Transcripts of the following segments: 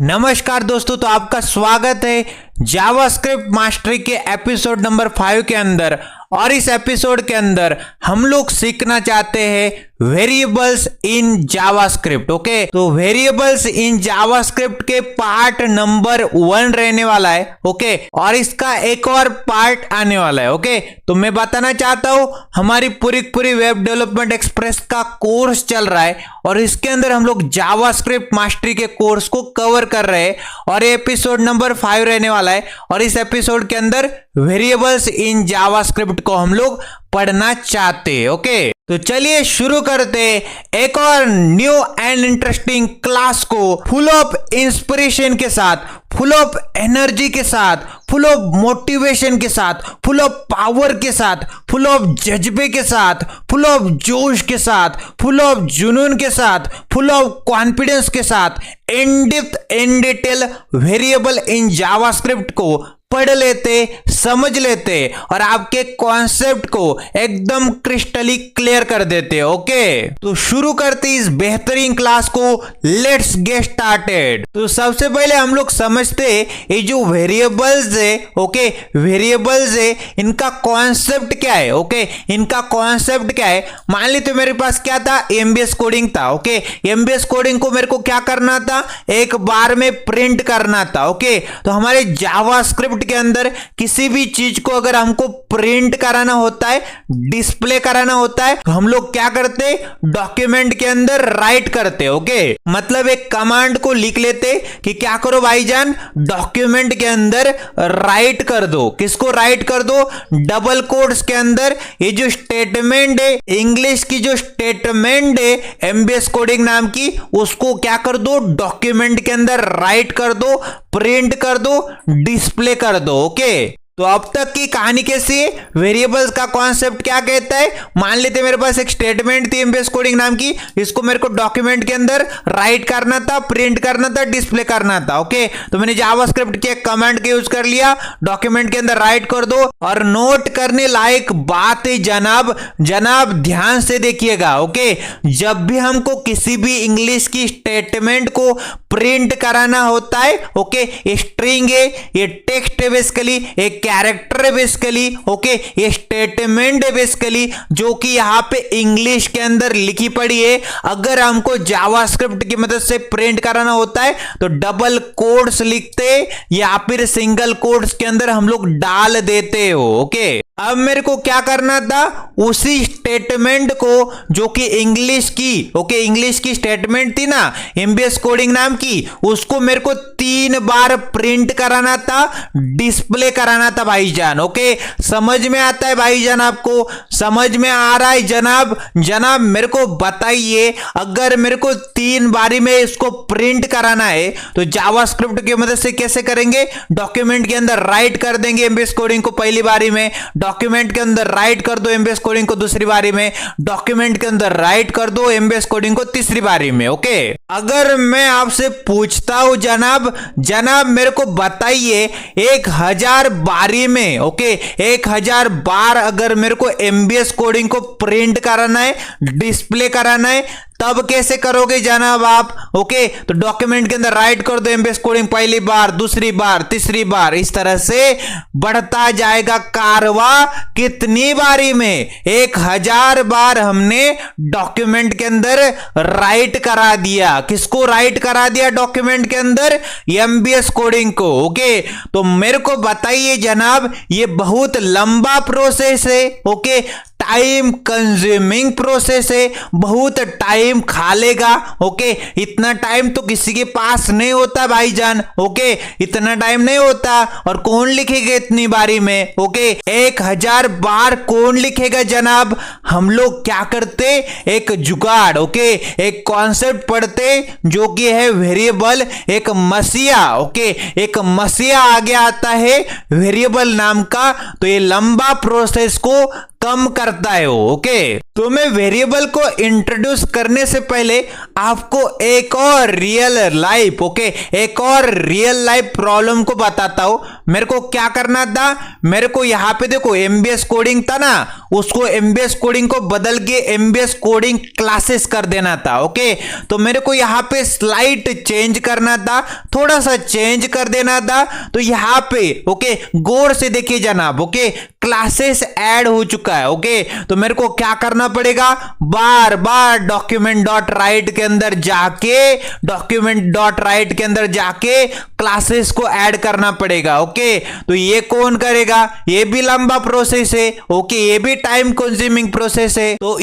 नमस्कार दोस्तों, तो आपका स्वागत है जावास्क्रिप्ट मास्टरी के एपिसोड नंबर 5 के अंदर। और इस एपिसोड के अंदर हम लोग सीखना चाहते हैं वेरिएबल्स इन जावास्क्रिप्ट। ओके, तो वेरिएबल्स इन जावास्क्रिप्ट के पार्ट नंबर 1 रहने वाला है। ओके, और इसका एक और पार्ट आने वाला है। ओके, तो मैं बताना चाहता हूं हमारी पूरी वेब डेवलपमेंट एक्सप्रेस का कोर्स चल रहा है और इसके अंदर हम लोग जावास्क्रिप्ट मास्टरी के कोर्स को कवर कर रहे हैं और ये एपिसोड नंबर 5 रहने वाला है। और इस एपिसोड के अंदर वेरिएबल्स इन जावास्क्रिप्ट को हम लोग पढ़ना चाहते हैं। ओके, तो चलिए शुरू करते एक और न्यू एंड इंटरेस्टिंग क्लास को फुल ऑफ इंस्पिरेशन के साथ, फुल ऑफ एनर्जी के साथ, फुल ऑफ मोटिवेशन के साथ, फुल ऑफ पावर के साथ, फुल ऑफ जज्बे के साथ, फुल ऑफ जोश के साथ, फुल ऑफ जुनून के साथ, फुल ऑफ कॉन्फिडेंस के साथ in depth in detail variable in JavaScript को पढ़ लेते, समझ लेते और आपके कॉन्सेप्ट को एकदम क्रिस्टली क्लियर कर देते। ओके, तो शुरू करते इस बेहतरीन क्लास को। Let's get started. तो सबसे पहले हम लोग समझते ये जो वेरिएबल्स है, ओके, वेरिएबल्स है, इनका कॉन्सेप्ट क्या है। ओके, इनका कॉन्सेप्ट क्या है। मान लीजिए मेरे पास क्या था, एमबीएस कोडिंग था। ओके, एमबीएस कोडिंग को मेरे को क्या करना था, एक बार में प्रिंट करना था। ओके, तो हमारे जावास्क्रिप्ट के अंदर किसी भी चीज को अगर हमको प्रिंट कराना होता है, डिस्प्ले कराना होता है, तो हम लोग क्या करते, डॉक्यूमेंट के अंदर राइट करते। ओके, मतलब एक कमांड को लिख लेते कि क्या करो भाईजान, डॉक्यूमेंट के अंदर राइट कर दो। किसको राइट कर दो, डबल कोट्स के अंदर ये जो स्टेटमेंट है, इंग्लिश की जो स्टेटमेंट है एमबीएस कोडिंग नाम की, उसको क्या कर दो, डॉक्यूमेंट के अंदर राइट कर दो, प्रिंट कर दो, डिस्प्ले कर दो। ओके, तो अब तक की कहानी कैसी है, वेरिएबल्स का कॉन्सेप्ट क्या कहता है। मान लेते मेरे पास एक स्टेटमेंट थी एमबीएस कोडिंग नाम की, इसको मेरे को डॉक्यूमेंट के अंदर राइट करना था, प्रिंट करना था, डिस्प्ले करना था। ओके, तो मैंने जावास्क्रिप्ट के कमांड का यूज कर लिया, डॉक्यूमेंट के अंदर राइट कर दो। और नोट करने लायक बात है जनाब ध्यान से देखिएगा। ओके, जब भी हमको किसी भी इंग्लिश की स्टेटमेंट को प्रिंट कराना होता है, ओके, ये स्ट्रिंग है, ये टेक्स्ट है बेसिकली, एक कैरेक्टर है बेसिकली। ओके, ये स्टेटमेंट है बेसिकली जो कि यहां पे इंग्लिश के अंदर लिखी पड़ी है। अगर हमको जावास्क्रिप्ट की मदद से प्रिंट कराना होता है तो डबल कोट्स लिखते या फिर सिंगल कोट्स के अंदर हम लोग डाल देते हो। ओके, अब मेरे को क्या करना था, उसी स्टेटमेंट को जो कि इंग्लिश की, ओके, इंग्लिश की स्टेटमेंट थी ना एमबीएस कोडिंग नाम की, उसको मेरे को 3 बार प्रिंट कराना था, डिस्प्ले कराना था भाईजान। ओके, समझ में आता है भाईजान, आपको समझ में आ रहा है जनाब मेरे को बताइए, अगर मेरे को 3 बारी में इसको प्रिंट कराना है तो जावास्क्रिप्ट की मदद से कैसे करेंगे, डॉक्यूमेंट के अंदर राइट कर देंगे एमबीएस कोडिंग को पहली बारी में, डॉक्यूमेंट के अंदर राइट कर दो एमबीएस कोडिंग को दूसरी बारी में, डॉक्यूमेंट के अंदर राइट कर दो एमबीएस कोडिंग को तीसरी बारी में। ओके, अगर मैं आपसे पूछता हूं जनाब मेरे को बताइए 1000 बारी में, ओके, 1000 बार अगर मेरे को एमबीएस कोडिंग को प्रिंट कराना है, डिस्प्ले कराना है, तब कैसे करोगे जनाब आप। ओके, तो डॉक्यूमेंट के अंदर राइट कर दो एमबीएस कोडिंग पहली बार, दूसरी बार, तीसरी बार, इस तरह से बढ़ता जाएगा कारवा। कितनी बारी में, 1000 बार हमने डॉक्यूमेंट के अंदर राइट करा दिया। किसको राइट करा दिया डॉक्यूमेंट के अंदर, एमबीएस कोडिंग को। ओके, तो मेरे को बताइए जनाब, ये बहुत लंबा प्रोसेस है। ओके, टाइम कंज्यूमिंग प्रोसेस है, बहुत टाइम खा लेगा। ओके, इतना टाइम तो किसी के पास नहीं होता भाईजान। ओके, इतना टाइम नहीं होता, और कौन लिखेगा इतनी बारी में। ओके, 1000 बार कौन लिखेगा जनाब। हम लोग क्या करते, एक जुगाड़, ओके, एक कॉन्सेप्ट पढ़ते जो कि है वेरिएबल, एक मसीहा। ओके, एक मसीहा आगे आता है वेरिएबल नाम का। तो ये लंबा प्रोसेस को कम करता है वो। ओके, तो मैं वेरिएबल को इंट्रोड्यूस करने से पहले आपको एक और रियल लाइफ प्रॉब्लम को बताता हूं। मेरे को क्या करना था, मेरे को यहां पे देखो एमबीएस कोडिंग था ना, उसको एमबीएस कोडिंग को बदल के एमबीएस कोडिंग क्लासेस कर देना था। ओके, तो मेरे को यहां पे स्लाइड चेंज करना था, थोड़ा सा चेंज कर देना था। तो यहां पे ओके गौर से देखिए जनाब, ओके क्लासेस ऐड हो चुका है। ओके, तो मेरे को क्या करना पड़ेगा, बार बार डॉक्यूमेंट डॉट राइट के अंदर जाके क्लासेस को ऐड करना पड़ेगा। ओके, तो ये कौन करेगा, ये भी लंबा प्रोसेस है। ओके, ये भी टाइम कंज्यूमिंग प्रोसेस है। तो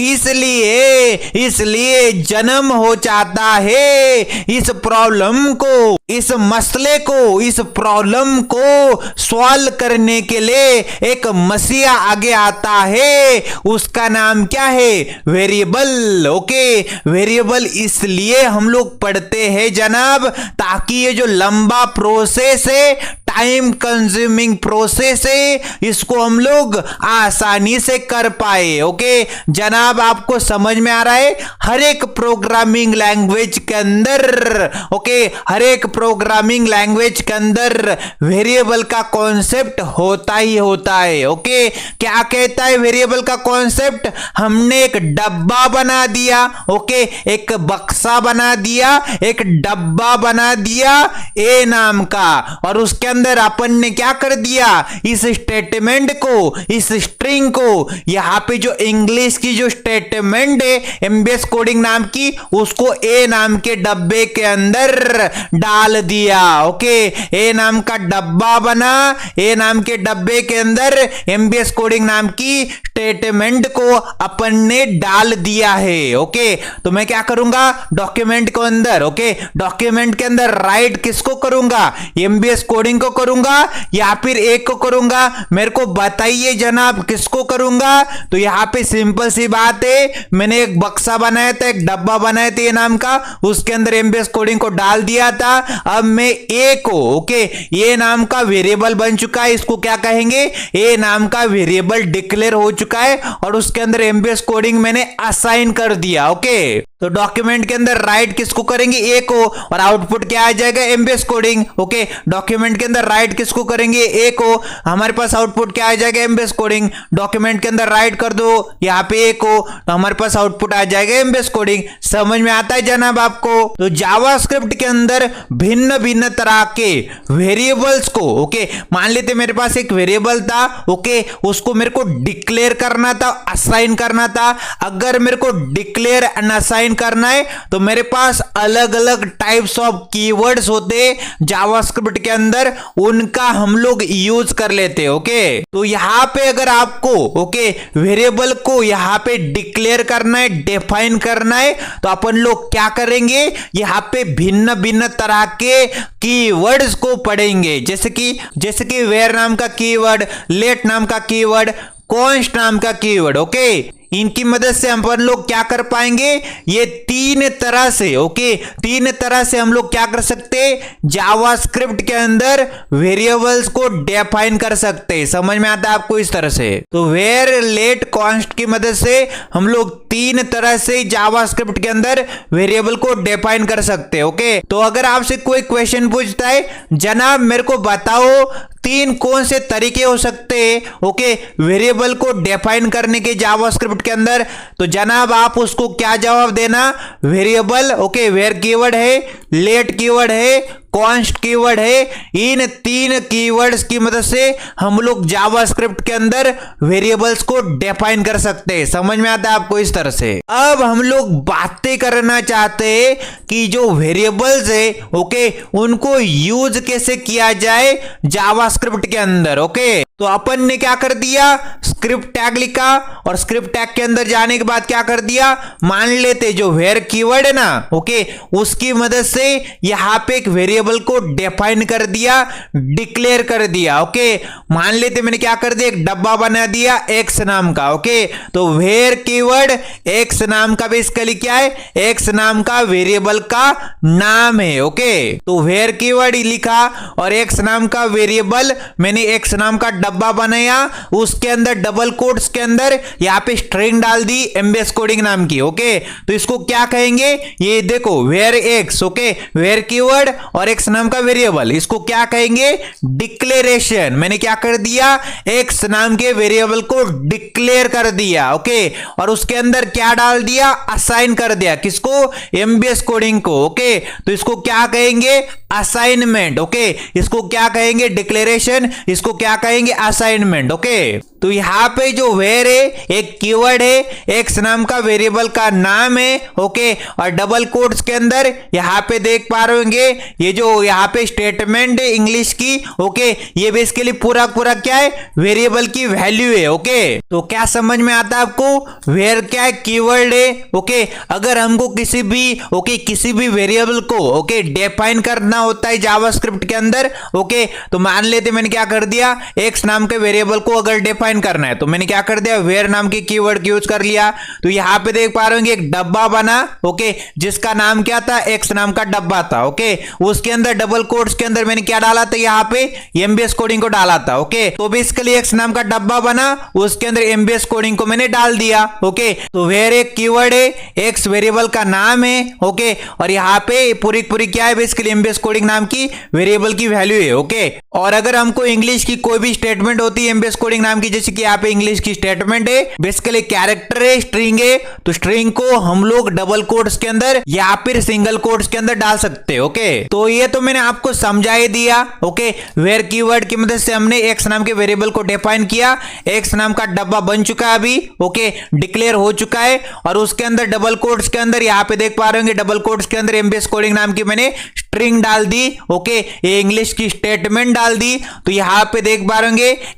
इसलिए जन्म हो जाता है इस प्रॉब्लम को, इस मसले को, इस प्रॉब्लम को सॉल्व करने के लिए एक मसीहा आगे आता है। उसका नाम क्या है, वेरिएबल। ओके, वेरिएबल इसलिए हम लोग पढ़ते हैं जनाब, ताकि ये जो लंबा प्रोसेस है, टाइम कंज्यूमिंग प्रोसेस है, इसको हम लोग आसानी से कर पाए। ओके जनाब, आपको समझ में आ रहा है, हर एक प्रोग्रामिंग लैंग्वेज के अंदर, ओके हर एक प्रोग्रामिंग लैंग्वेज के अंदर वेरिएबल का कॉन्सेप्ट होता ही होता है। ओके, क्या कहता है वेरिएबल का कॉन्सेप्ट, हमने एक डब्बा बना दिया, ओके एक बक्सा बना दिया, एक डब्बा बना दिया ए नाम का, और उसके अंदर अपन ने क्या कर दिया, इस स्टेटमेंट को, इस स्ट्रिंग को, यहां पे जो इंग्लिश की जो स्टेटमेंट है एमबीएस कोडिंग नाम की, उसको ए नाम के डब्बे के अंदर डाल दिया। ओके, ए नाम का डब्बा बना, ए नाम के डब्बे के अंदर एमबीएस कोडिंग नाम की स्टेटमेंट को अपन ने डाल दिया है। ओके, तो मैं क्या करूंगा डॉक्यूमेंट के अंदर, ओके डॉक्यूमेंट के अंदर राइट किसको करूंगा, एमबीएस कोडिंग को करूंगा या फिर एक को करूंगा, मेरे को बताइए जनाब किसको करूंगा। तो यहां पे सिंपल सी बात है, मैंने एक बक्सा बनाया था, एक डब्बा बनाया था ये नाम का, उसके अंदर एमबीएस कोडिंग को डाल दिया था। अब मैं ए को, ओके ये नाम का वेरिएबल बन चुका है, इसको क्या कहेंगे, ए नाम का वेरिएबल डिक्लेयर हो चुका है, और उसके अंदर एमबीएस कोडिंग मैंने असाइन कर दिया। ओके, तो डॉक्यूमेंट के अंदर राइट किसको करेंगे, ए को, और आउटपुट क्या आ जाएगा, एमबीएस कोडिंग। ओके, डॉक्यूमेंट के अंदर राइट किसको करेंगे, ए को, हमारे पास आउटपुट क्या आ जाएगा, एमबीएस कोडिंग। डॉक्यूमेंट के अंदर राइट कर दो यहाँ पे ए को, तो हमारे पास आउटपुट आ जाएगा एमबीएस कोडिंग। समझ में आता है जनाब आपको। तो जावास्क्रिप्ट के अंदर भिन्न भिन्न तरह के वेरिएबल्स को, ओके मान लेते मेरे पास एक वेरिएबल था, ओके उसको मेरे को डिक्लेयर करना था, असाइन करना था। अगर मेरे को डिक्लेयर एंड असाइन करना है तो मेरे पास अलग अलग टाइप्स ऑफ कीवर्ड्स होते जावास्क्रिप्ट के अंदर, उनका हम लोग यूज कर लेते। ओके, तो यहां पे अगर आपको ओके वेरिएबल को यहां पे डिक्लेयर करना है, डिफाइन करना है, तो अपन लोग क्या करेंगे, यहां पे भिन्न भिन्न तरह के कीवर्ड्स को पढ़ेंगे, जैसे कि वेयर नाम का कीवर्ड, लेट नाम का कीवर्ड, कॉन्स्ट नाम का कीवर्ड। ओके, इनकी मदद से अपन लोग क्या कर पाएंगे, ये तीन तरह से, ओके तीन तरह से हम लोग क्या कर सकते, जावास्क्रिप्ट के अंदर वेरिएबल्स को डिफाइन कर सकते। समझ में आता है आपको इस तरह से। तो वेयर, लेट, कॉन्स्ट की मदद से हम लोग तीन तरह से जावास्क्रिप्ट के अंदर वेरिएबल को डिफाइन कर सकते हैं। ओके, तो अगर आपसे कोई क्वेश्चन पूछता है, जनाब मेरे को बताओ तीन कौन से तरीके हो सकते हैं ओके वेरिएबल को डिफाइन करने के जावास्क्रिप्ट के अंदर, तो जनाब आप उसको क्या जवाब देना, वेरिएबल, ओके वेयर कीवर्ड है, लेट कीवर्ड है, कॉन्स्ट कीवर्ड है। इन तीन कीवर्ड्स की मदद से हम लोग जावास्क्रिप्ट के अंदर वेरिएबल्स को डिफाइन कर सकते हैं। समझ में आता है आपको इस तरह से। अब हम लोग बातें करना चाहते हैं कि जो वेरिएबल्स है ओके उनको यूज कैसे किया जाए जावास्क्रिप्ट के अंदर। ओके, तो अपन ने क्या कर दिया, स्क्रिप्ट टैग लिखा, और स्क्रिप्ट टैग के अंदर जाने के बाद क्या कर दिया, मान लेते जो वेयर कीवर्ड है ना ओके उसकी मदद से यहां पे एक वेरिएबल वेरिएबल को डिफाइन कर दिया, डिक्लेयर कर दिया। ओके, मान लेते मैंने क्या कर दिया, एक डब्बा बना दिया एक्स नाम का। ओके, तो वेयर कीवर्ड एक्स नाम का बेसिकली क्या है, एक्स नाम का वेरिएबल का नाम है। ओके, तो वेयर कीवर्ड लिखा और एक्स नाम का वेरिएबल मैंने एक्स नाम का डब्बा बनाया, उसके अंदर डबल कोट्स के अंदर यहां पे स्ट्रिंग डाल दी एमबीएस कोडिंग नाम की। ओके, तो इसको क्या कहेंगे, ये देखो where x. Okay, where keyword और एक्स नाम का वेरिएबल, इसको क्या कहेंगे, डिक्लेरेशन। मैंने क्या कर दिया, एक्स नाम के वेरिएबल को डिक्लेयर कर दिया। ओके, और उसके अंदर क्या डाल दिया, असाइन कर दिया, किसको, एमबीएस कोडिंग को। ओके, तो इसको क्या कहेंगे, असाइनमेंट। ओके, इसको क्या कहेंगे, डिक्लेरेशन, इसको क्या कहेंगे, असाइनमेंट। ओके, तो यहां पे जो वेयर है एक कीवर्ड है, एक्स नाम का वेरिएबल का नाम है। ओके, और डबल कोट्स के अंदर यहां पे देख पा रहे होंगे ये जो यहां पे स्टेटमेंट है इंग्लिश की। ओके, ये बेसिकली पूरा पूरा क्या है, वेरिएबल की वैल्यू है। ओके, तो क्या समझ में आता है आपको, वेयर क्या है, कीवर्ड है। ओके, अगर हमको किसी भी वेरिएबल को डिफाइन करना होता है जावास्क्रिप्ट के अंदर। ओके, तो मान लेते मैंने क्या कर दिया, एक्स नाम के वेरिएबल को अगर डिफाइन करना है तो मैंने क्या कर दिया, वेयर नाम की कीवर्ड यूज कर लिया। तो यहां पे देख पा रहे होंगे एक डब्बा बना। ओके, जिसका नाम क्या था, एक्स नाम का डब्बा था। ओके, उसके अंदर डबल कोट्स के अंदर मैंने क्या डाला था, यहां पे एमबीएस कोडिंग को डाला था। ओके, तो बेसिकली एक्स नाम का डब्बा बना, उसके अंदर एमबीएस कोडिंग को मैंने डाल दिया। ओके, तो वेयर एक कीवर्ड है, एक्स वेरिएबल का नाम है। ओके, और यहां पे पूरी पूरी क्या है, बेसिकली एमबीएस कोडिंग नाम की वेरिएबल की वैल्यू है। ओके, और अगर हमको इंग्लिश की कोई भी स्टेटमेंट होती है एमबीएस कोडिंग नाम की, जैसे कि यहाँ पे इंग्लिश की स्टेटमेंट है, बेसिकली कैरेक्टर है, स्ट्रिंग है, तो स्ट्रिंग को हम लोग डबल कोट्स के अंदर या फिर सिंगल कोट्स के अंदर डाल सकते हैं। ओके, तो ये तो मैंने आपको समझा ही दिया। ओके, वेयर कीवर्ड की मदद से हमने एक्स नाम के वेरिएबल को डिफाइन किया, एक्स नाम का डब्बा बन चुका है अभी। ओके, डिक्लेयर हो चुका है, और उसके अंदर डबल कोट्स के अंदर यहाँ पे देख पा रहे होंगे डबल कोट्स के अंदर एमबीएस कोडिंग नाम की मैंने स्ट्रिंग डाल दी। ओके, ये इंग्लिश की स्टेटमेंट डाल दी। तो यहां पे देख पा रहे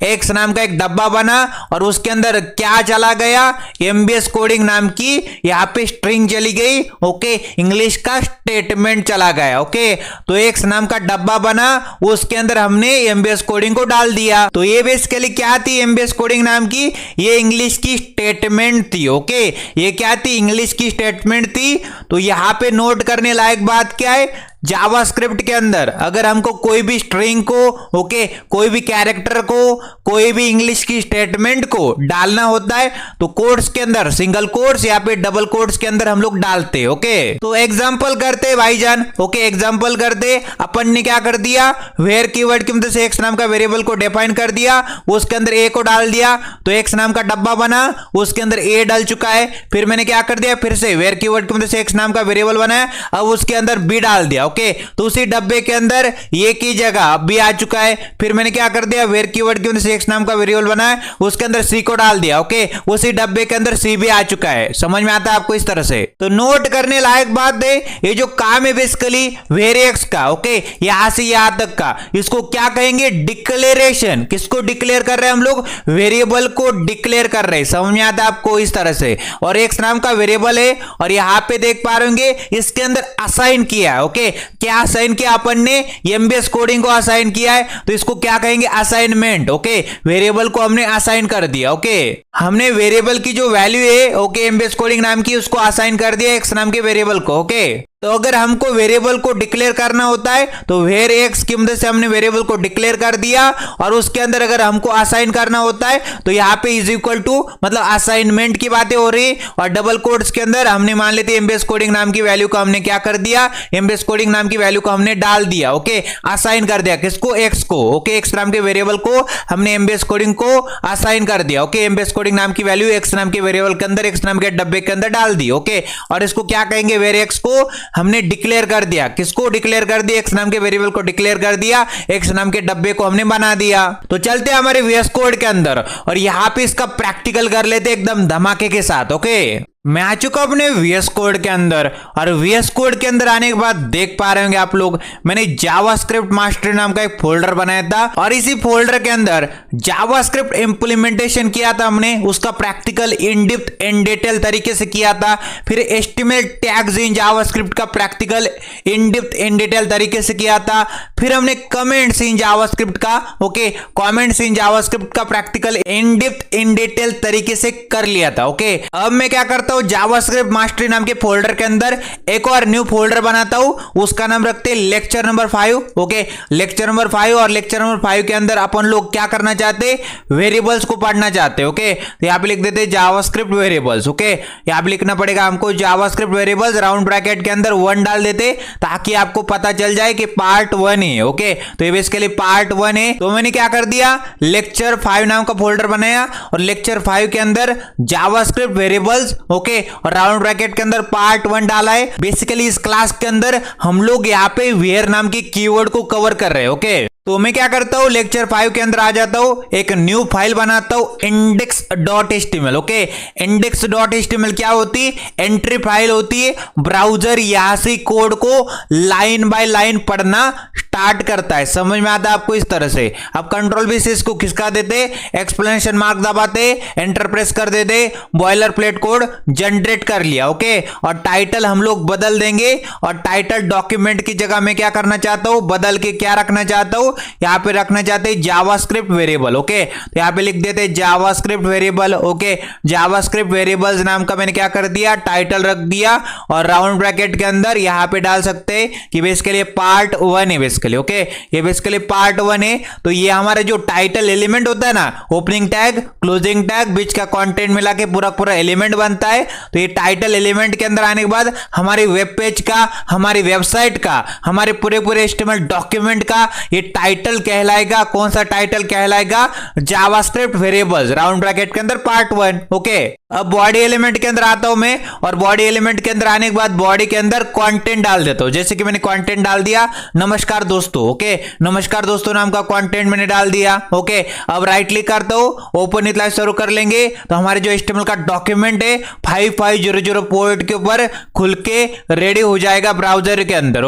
एक्स नाम का एक डब्बा बना और उसके अंदर क्या चला गया, एमबीएस कोडिंग नाम की यहां पे स्ट्रिंग चली गई। ओके, इंग्लिश का स्टेटमेंट चला गया। ओके, तो एक्स नाम का डब्बा बना, उसके अंदर हमने एमबीएस कोडिंग को डाल दिया। तो ये बेसिकली क्या थी, एमबीएस कोडिंग नाम की ये इंग्लिश की स्टेटमेंट थी। ओके, ये क्या थी, इंग्लिश की स्टेटमेंट थी। तो यहां पे नोट करने लायक बात क्या है, जावास्क्रिप्ट के अंदर अगर हमको कोई भी स्ट्रिंग को कोई भी कैरेक्टर को कोई भी इंग्लिश की स्टेटमेंट को डालना होता है तो कोट्स के अंदर सिंगल कोट्स या फिर डबल कोट्स के अंदर हम लोग डालते हैं। ओके, तो एग्जांपल करते भाईजान। ओके, एग्जांपल करते, अपन ने क्या कर दिया, वेयर कीवर्ड की मदद से एक्स नाम का वेरिएबल को डिफाइन कर दिया, उसके अंदर ए को डाल दिया, तो एक्स नाम का डब्बा बना, उसके अंदर ए डाल चुका है। फिर मैंने क्या कर दिया, फिर से वेयर कीवर्ड की मदद से एक्स नाम का वेरिएबल बनाया, अब उसके अंदर बी डाल दिया। ओके, तो उसी डब्बे के अंदर ये की जगह बी आ चुका है। फिर मैंने क्या कर दिया, वेयर कीवर्ड की मदद से एक्स नाम का वेरिएबल बनाया, उसके अंदर सी को डाल दिया। ओके, उसी डब्बे के अंदर सी भी आ चुका है। समझ में आता है आपको इस तरह से? तो नोट करने लायक बात है, ये जो काम है बेसिकली वेरिएक्स का, ओके, यहां से यहां तक का, इसको क्या कहेंगे, डिक्लेरेशन। किसको डिक्लेयर कर रहे हैं हम लोग, वेरिएबल को डिक्लेयर कर रहे हैं। समझ में आता है आपको इस तरह से? और एक्स नाम का वेरिएबल है और यहां पे देख पा रहे होंगे इसके अंदर असाइन किया है। ओके, क्या असाइन किया अपन ने, एमबीएस कोडिंग को असाइन किया है, तो इसको क्या कहेंगे, असाइनमेंट। ओके, वेरिएबल को हमने असाइन कर दिया। ओके, हमने वेरिएबल की जो वैल्यू है ओके एमबीएस कोडिंग नाम की उसको असाइन कर दिया एक्स नाम के वेरिएबल को। ओके, तो अगर हमको वेरिएबल को डिक्लेयर करना होता है तो वेर एक्स की मदद से हमने वेरिएबल को डिक्लेयर कर दिया, और उसके अंदर अगर हमको असाइन करना होता है तो यहाँ पे इज इक्वल टू मतलब असाइनमेंट की बातें हो रही, और डबल कोट्स के अंदर हमने मान लेते एमबीएस कोडिंग नाम की वैल्यू को हमने क्या कर दिया, एमबीएस कोडिंग नाम की वैल्यू को हमने डाल दिया। ओके, असाइन कर दिया किसको, एक्स को। ओके, एक्स नाम के वेरिएबल को हमने एमबीएस कोडिंग को असाइन कर दिया। ओके, एमबीएस कोडिंग नाम की वैल्यू एक्स नाम के वेरिएबल के अंदर एक्स नाम के डब्बे के अंदर डाल दी। ओके, और इसको क्या कहेंगे, वेर एक्स को हमने डिक्लेयर कर दिया। किसको डिक्लेयर कर दिया, एक्स नाम के वेरिएबल को डिक्लेयर कर दिया, एक्स नाम के डब्बे को हमने बना दिया। तो चलते हैं हमारे वीएस कोड के अंदर और यहां पे इसका प्रैक्टिकल कर लेते एकदम धमाके के साथ। ओके, मैं आ चुका हूं अपने VS कोड के अंदर और VS कोड के अंदर आने के बाद देख पा रहे होंगे आप लोग, मैंने जावास्क्रिप्ट मास्टरी नाम का एक फोल्डर बनाया था और इसी फोल्डर के अंदर जावास्क्रिप्ट इंप्लीमेंटेशन किया था हमने, उसका practical in depth in detail तरीके से किया था। फिर HTML टैग्स इन जावास्क्रिप्ट का practical in depth in detail तरीके से किया था। फिर हमने कमेंट्स इन जावास्क्रिप्ट का कमेंट्स इन जावास्क्रिप्ट का practical in depth in detail तरीके से कर लिया था। अब मैं क्या करता हूं, जावास्क्रिप्ट मास्टरी नाम के फोल्डर के अंदर एक और न्यू फोल्डर बनाता हूं, उसका नाम रखते हैं लेक्चर नंबर 5। लेक्चर नंबर 5 और लेक्चर नंबर 5 के अंदर अपन लोग क्या करना चाहते, वेरिएबल्स को पढ़ना चाहते। तो यहां पे लिख देते हैं जावास्क्रिप्ट वेरिएबल्स। यहां पे लिखना पड़ेगा हमको जावास्क्रिप्ट वेरिएबल्स, राउंड ब्रैकेट के अंदर 1 डाल देते ताकि आपको पता चल जाए कि पार्ट 1 है। तो ये बेसिकली पार्ट 1 है। तो मैंने क्या कर दिया, लेक्चर 5 नाम का फोल्डर बनाया और लेक्चर 5 के अंदर जावास्क्रिप्ट वेरिएबल्स और राउंड ब्रैकेट के अंदर पार्ट 1 डाला है। बेसिकली इस क्लास के अंदर हम लोग यहाँ पे वेयर नाम की कीवर्ड को कवर कर रहे हैं। तो मैं क्या करता हूं, लेक्चर 5 के अंदर आ जाता हूं, एक न्यू फाइल बनाता हूं index.html। index.html क्या होती है, एंट्री फाइल होती है। ब्राउजर यहां से कोड को लाइन बाय लाइन पढ़ना स्टार्ट करता है। समझ में आता है आपको इस तरह से। अब कंट्रोल भी से इसको खिसका देते, एक्सप्लेनेशन मार्क दबाते, एंटर प्रेस कर देते, बॉयलर प्लेट कोड जनरेट कर लिया। और टाइटल हम लोग बदल देंगे और टाइटल डॉक्यूमेंट की जगह मैं क्या करना चाहता हूं, बदल के क्या रखना चाहता हूं, यहां पे रखना चाहते हैं जावास्क्रिप्ट वेरिएबल। तो यहां पे लिख देते हैं जावास्क्रिप्ट वेरिएबल। जावास्क्रिप्ट वेरिएबल्स नाम का मैंने क्या कर दिया, टाइटल रख दिया और राउंड ब्रैकेट के अंदर यहां पे डाल सकते हैं कि बेसिकली पार्ट 1 है बेसिकली। ये बेसिकली पार्ट 1 है। तो ये हमारा जो टाइटल एलिमेंट होता है ना, ओपनिंग टैग, क्लोजिंग टैग, बीच का कंटेंट मिला के पूरा एलिमेंट बनता है। तो ये टाइटल एलिमेंट के अंदर आने के बाद हमारी वेब पेज का, हमारी वेबसाइट का, हमारे पूरे HTML डॉक्यूमेंट का ये टाइटल कहलाएगा। कौन सा टाइटल कहलाएगा, जावास्क्रिप्ट वेरिएबल्स, राउंड ब्रैकेट के अंदर पार्ट 1। अब बॉडी एलिमेंट के अंदर आता हूं मैं और बॉडी एलिमेंट के अंदर आने के बाद बॉडी के अंदर कंटेंट डाल देता हूं। जैसे कि मैंने कंटेंट डाल दिया नमस्कार दोस्तों। नमस्कार दोस्तों नाम का कंटेंट मैंने डाल दिया। अब राइट क्लिक करता हूं, ओपन विथ लाइव शुरू कर लेंगे तो हमारे जो HTML का डॉक्यूमेंट है 5500 पोर्ट के ऊपर खुल के रेडी हो जाएगा ब्राउजर के अंदर।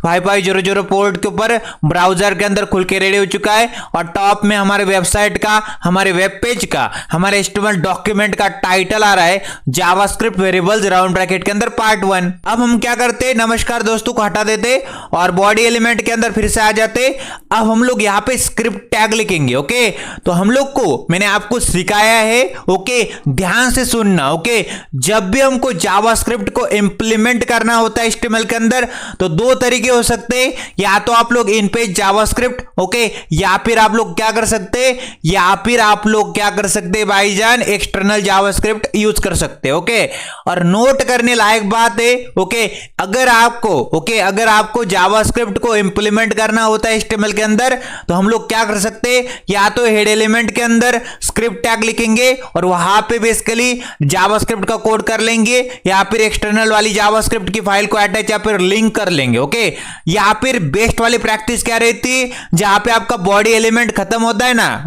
5500 पोर्ट के ऊपर ब्राउजर के अंदर खुल के रेडी हो चुका है और टॉप में हमारे वेबसाइट का, हमारे वेब पेज का, हमारे HTML डॉक्यूमेंट का टाइटल आ रहा है जावास्क्रिप्ट वेरिएबल्स, राउंड ब्रैकेट के अंदर पार्ट 1। अब हम क्या करते, नमस्कार दोस्तों को हटा देते और बॉडी एलिमेंट के अंदर फिर से आ जाते। अब हम लोग यहां पे स्क्रिप्ट टैग लिखेंगे। तो हम लोग को मैंने आपको सिखाया है, ध्यान से सुनना। जब भी हमको जावास्क्रिप्ट को इंप्लीमेंट करना होता है HTML के अंदर तो 2 तरीके हो सकते हैं, या तो आप लोग इन पेज जावास्क्रिप्ट, या फिर आप लोग क्या कर सकते, भाईजान एक्सटर्नल जावास्क्रिप्ट यूज कर सकते हैं। और नोट करने लायक बात है, अगर आपको जावास्क्रिप्ट को इंप्लीमेंट करना होता है HTML के अंदर तो हम लोग क्या कर सकते हैं, या तो हेड एलिमेंट के अंदर स्क्रिप्ट टैग लिखेंगे और वहां पे बेसिकली जावास्क्रिप्ट का कोड कर लेंगे, या फिर एक्सटर्नल वाली जावास्क्रिप्ट की फाइल को अटैच या फिर लिंक कर लेंगे। या फिर बेस्ट वाली प्रैक्टिस क्या रहती है, जहां पे आपका बॉडी एलिमेंट खत्म होता है ना,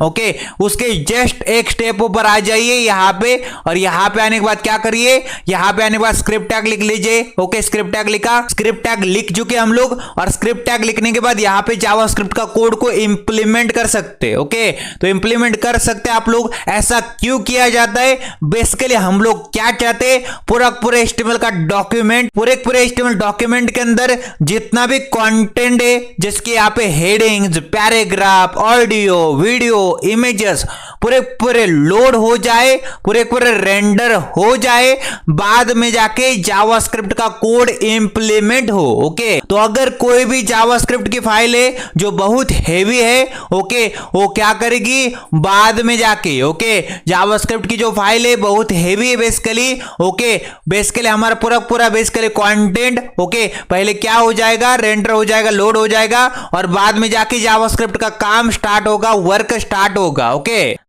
उसके जस्ट एक स्टेप ऊपर आ जाइए यहां पे, और यहां पे आने के बाद क्या करिए, यहां पे आने के बाद स्क्रिप्ट टैग लिख लीजिए। स्क्रिप्ट टैग लिखा, स्क्रिप्ट टैग लिख चुके हम लोग और स्क्रिप्ट टैग लिखने के बाद यहां पे जावास्क्रिप्ट का कोड को इंप्लीमेंट कर सकते। तो इंप्लीमेंट कर सकते आप लोग। ऐसा क्यों किया जाता है, बेसिकली हम लोग क्या चाहते हैं, पूरे HTML का डॉक्यूमेंट, पूरे HTML डॉक्यूमेंट के अंदर जितना भी कंटेंट है, जिसके यहाँ पे headings, paragraph, audio, video, images पूरे लोड हो जाए, पूरे रेंडर हो जाए, बाद में जाके जावास्क्रिप्ट का कोड इंप्लीमेंट हो। तो अगर कोई भी जावास्क्रिप्ट की फाइल है जो बहुत हेवी है, वो क्या करेगी, बाद में जाके जावास्क्रिप्ट की जो फाइल है बहुत हेवी है बेसिकली हमारा पूरा बेसिकली कंटेंट पहले क्या हो जाएगा, रेंडर हो जाएगा, लोड हो जाएगा और बाद में जाके जावास्क्रिप्ट का काम स्टार्ट होगा, वर्क स्टार्ट होगा।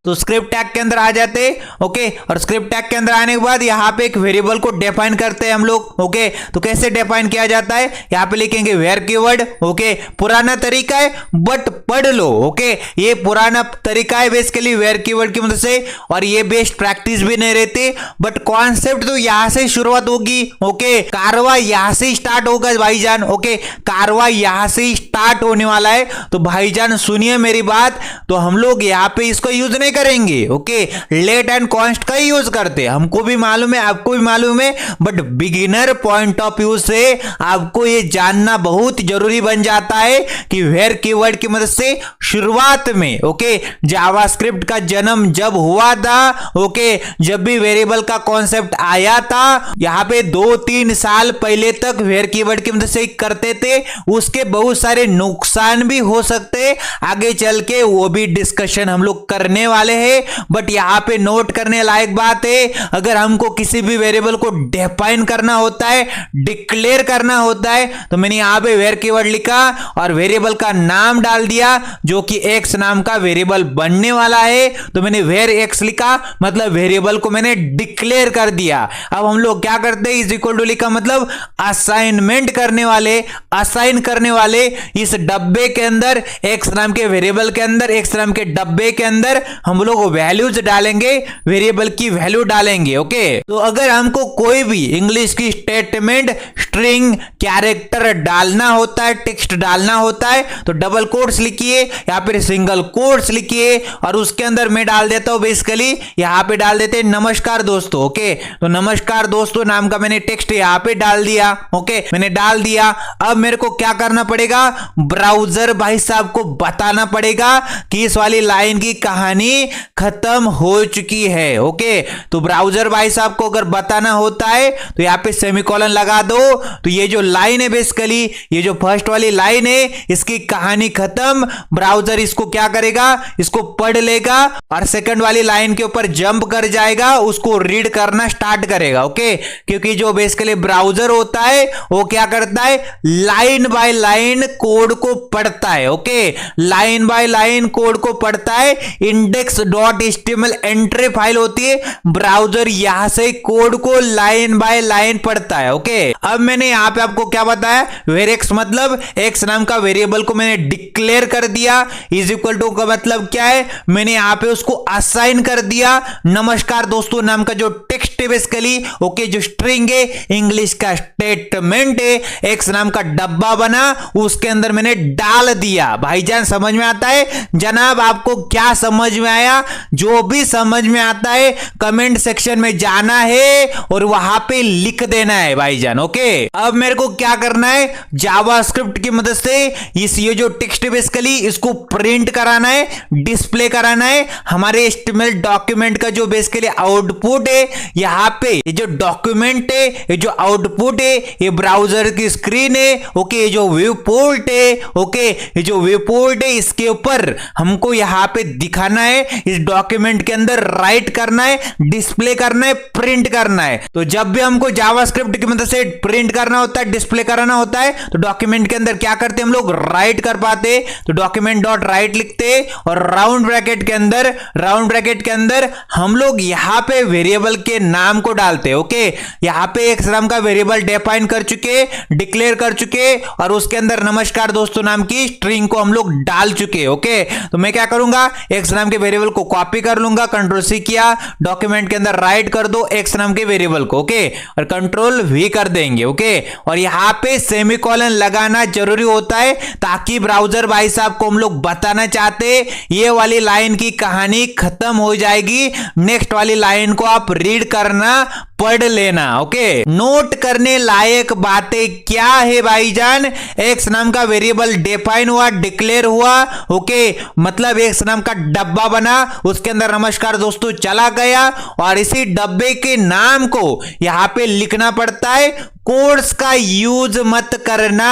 तो स्क्रिप्ट टैग के अंदर आ जाते। ओके, और स्क्रिप्ट टैग के अंदर आने के बाद यहाँ पे एक वेरिएबल को डिफाइन करते हैं हम लोग। ओके, तो कैसे डिफाइन किया जाता है, यहाँ पे लिखेंगे वेयर कीवर्ड। ओके, पुराना तरीका है बट पढ़ लो। ओके, ये पुराना तरीका है बेसिकली वेयर कीवर्ड की मदद से, और ये बेस्ट प्रैक्टिस भी नहीं रहती, बट कॉन्सेप्ट तो यहां से शुरुआत होगी। ओके, कारवा यहां से स्टार्ट होगा भाईजान। ओके, कारवा यहां से स्टार्ट होने वाला है, तो भाईजान सुनिए मेरी बात। तो हम लोग यहाँ पे इसको यूज नहीं करेंगे। ओके, लेट एंड कॉन्स्ट का ही यूज करते, हमको भी मालूम है, आपको भी मालूम है, but beginner point of view से आपको ये जानना बहुत जरूरी बन जाता है कि वेयर कीवर्ड की मदद से शुरुआत में, ओके, जावास्क्रिप्ट का जन्म जब हुआ था, ओके, जब भी वेरिएबल का कॉन्सेप्ट आया था, यहां पे 2-3 साल पहले तक वेयर कीवर्ड की मदद से करते थे, उसके बहुत सारे नुकसान भी हो सकते, आगे चल के वो भी डिस्कशन हम लोग करने वाले हैं। बट यहां पे नोट करने लायक बात है, अगर हमको किसी भी वेरिएबल को डिफाइन करना होता है, डिक्लेयर करना होता है, तो मैंने यहां पे वेयर कीवर्ड लिखा और वेरिएबल का नाम डाल दिया जो कि एक्स नाम का वेरिएबल बनने वाला है, तो मैंने वेयर एक्स लिखा, मतलब वेरिएबल को मैंने डिक्लेयर कर दिया। अब हम लोग क्या करते हैं, इज इक्वल टू लिखा, मतलब असाइनमेंट करने वाले, असाइन करने वाले इस डब्बे के अंदर, एक्स नाम के वेरिएबल के अंदर, एक्स नाम के डब्बे के अंदर हम लोग वैल्यूज डालेंगे, वेरिएबल की वैल्यू डालेंगे। ओके, तो अगर हमको कोई भी इंग्लिश की स्टेटमेंट, स्ट्रिंग, कैरेक्टर डालना होता है, टेक्स्ट डालना होता है, तो डबल कोट्स लिखिए या फिर सिंगल कोट्स लिखिए, और उसके अंदर मैं डाल देता हूं बेसिकली, यहां पे डाल देते हैं नमस्कार दोस्तों। ओके, तो नमस्कार दोस्तों नाम का मैंने टेक्स्ट यहां पे डाल दिया। ओके, मैंने डाल दिया। अब मेरे को क्या करना पड़ेगा, ब्राउजर भाई साहब को बताना पड़ेगा कि इस वाली लाइन की कहानी खत्म हो चुकी है। ओके, तो ब्राउजर भाई साहब को अगर बताना होता है तो यहां पे सेमीकोलन लगा दो, तो ये जो लाइन है बेसिकली, ये जो फर्स्ट वाली लाइन है, इसकी कहानी खत्म। ब्राउजर इसको क्या करेगा, इसको पढ़ लेगा और सेकंड वाली लाइन के ऊपर जंप कर जाएगा, उसको रीड करना स्टार्ट करेगा। ओके, क्योंकि जो बेसिकली ब्राउजर होता है वो क्या करता है, लाइन बाय लाइन कोड को पढ़ता है। Okay, line by line code को पढ़ता है, index.html एंट्री फाइल होती है, ब्राउजर यहां से कोड को लाइन बाय लाइन पढ़ता है। ओके, अब मैंने यहां पे आपको क्या बताया, वेर एक्स मतलब एक्स नाम का वेरिएबल को मैंने डिक्लेयर कर दिया, इज इक्वल टू का मतलब क्या है, मैंने यहां पे उसको असाइन कर दिया नमस्कार दोस्तों नाम का जो टेक्स्ट है बेसिकली। ओके, जो स्ट्रिंग है, इंग्लिश का स्टेटमेंट है, एक्स नाम का डब्बा बना, उसके अंदर मैंने डाल दिया। भाईजान समझ में आता है जनाब, आपको क्या समझ में आया, जो भी समझ में आता है कमेंट सेक्शन में जाना है और वहां पे लिख देना है भाईजान। ओके, अब मेरे को क्या करना है, जावास्क्रिप्ट की मदद से ये जो टेक्स्ट है बेसिकली इसको प्रिंट कराना है, डिस्प्ले कराना है हमारे HTML डॉक्यूमेंट का जो बेसिकली आउटपुट है। यहां पे ये जो डॉक्यूमेंट है, ये जो आउटपुट है, ये ब्राउजर की स्क्रीन है। ओके, ये जो व्यू पोर्ट है, ओके, ये जो व्यू पोर्ट है, इसके ऊपर हमको यहां पे दिखाना है, इस डॉक्यूमेंट के अंदर राइट करना है, डिस्प्ले करना है, प्रिंट करना है। तो जब भी हमको जावास्क्रिप्ट की मदद से प्रिंट करना होता है, डिस्प्ले कराना होता है, तो डॉक्यूमेंट के अंदर क्या करते हैं हम लोग, राइट कर पाते, तो डॉक्यूमेंट डॉट राइट लिखते और राउंड ब्रैकेट के अंदर हम लोग यहां पे वेरिएबल के नाम को डालते। ओके, यहां पे एक्स नाम का वेरिएबल डिफाइन कर चुके, डिक्लेयर कर चुके, और उसके अंदर नमस्कार दोस्तों नाम की स्ट्रिंग को हम लोग डाल चुके। ओके, तो मैं क्या करूंगा, एक्स नाम के वेरिएबल को कॉपी कर लूंगा, कंट्रोल सी किया, डॉक्यूमेंट के अंदर राइट कर दो एक्स नाम के वेरिएबल को। ओके, और कंट्रोल वी कर देंगे। ओके, और यहां पे सेमीकोलन लगाना जरूरी होता है ताकि ब्राउजर भाई साहब को हम लोग बताना चाहते ये वाली लाइन की कहानी खत्म हो जाएगी, नेक्स्ट वाली लाइन को आप रीड करना, पढ़ लेना। ओके, नोट करने लायक बातें क्या है भाईजान, एक्स नाम का वेरिएबल डिफाइन हुआ, डिक्लेयर हुआ। ओके, मतलब एक्स नाम का डब्बा बना, उसके अंदर नमस्कार दोस्तों चला गया, और इसी डब्बे के नाम को यहां पे लिखना पड़ता है, कोड्स का यूज मत करना।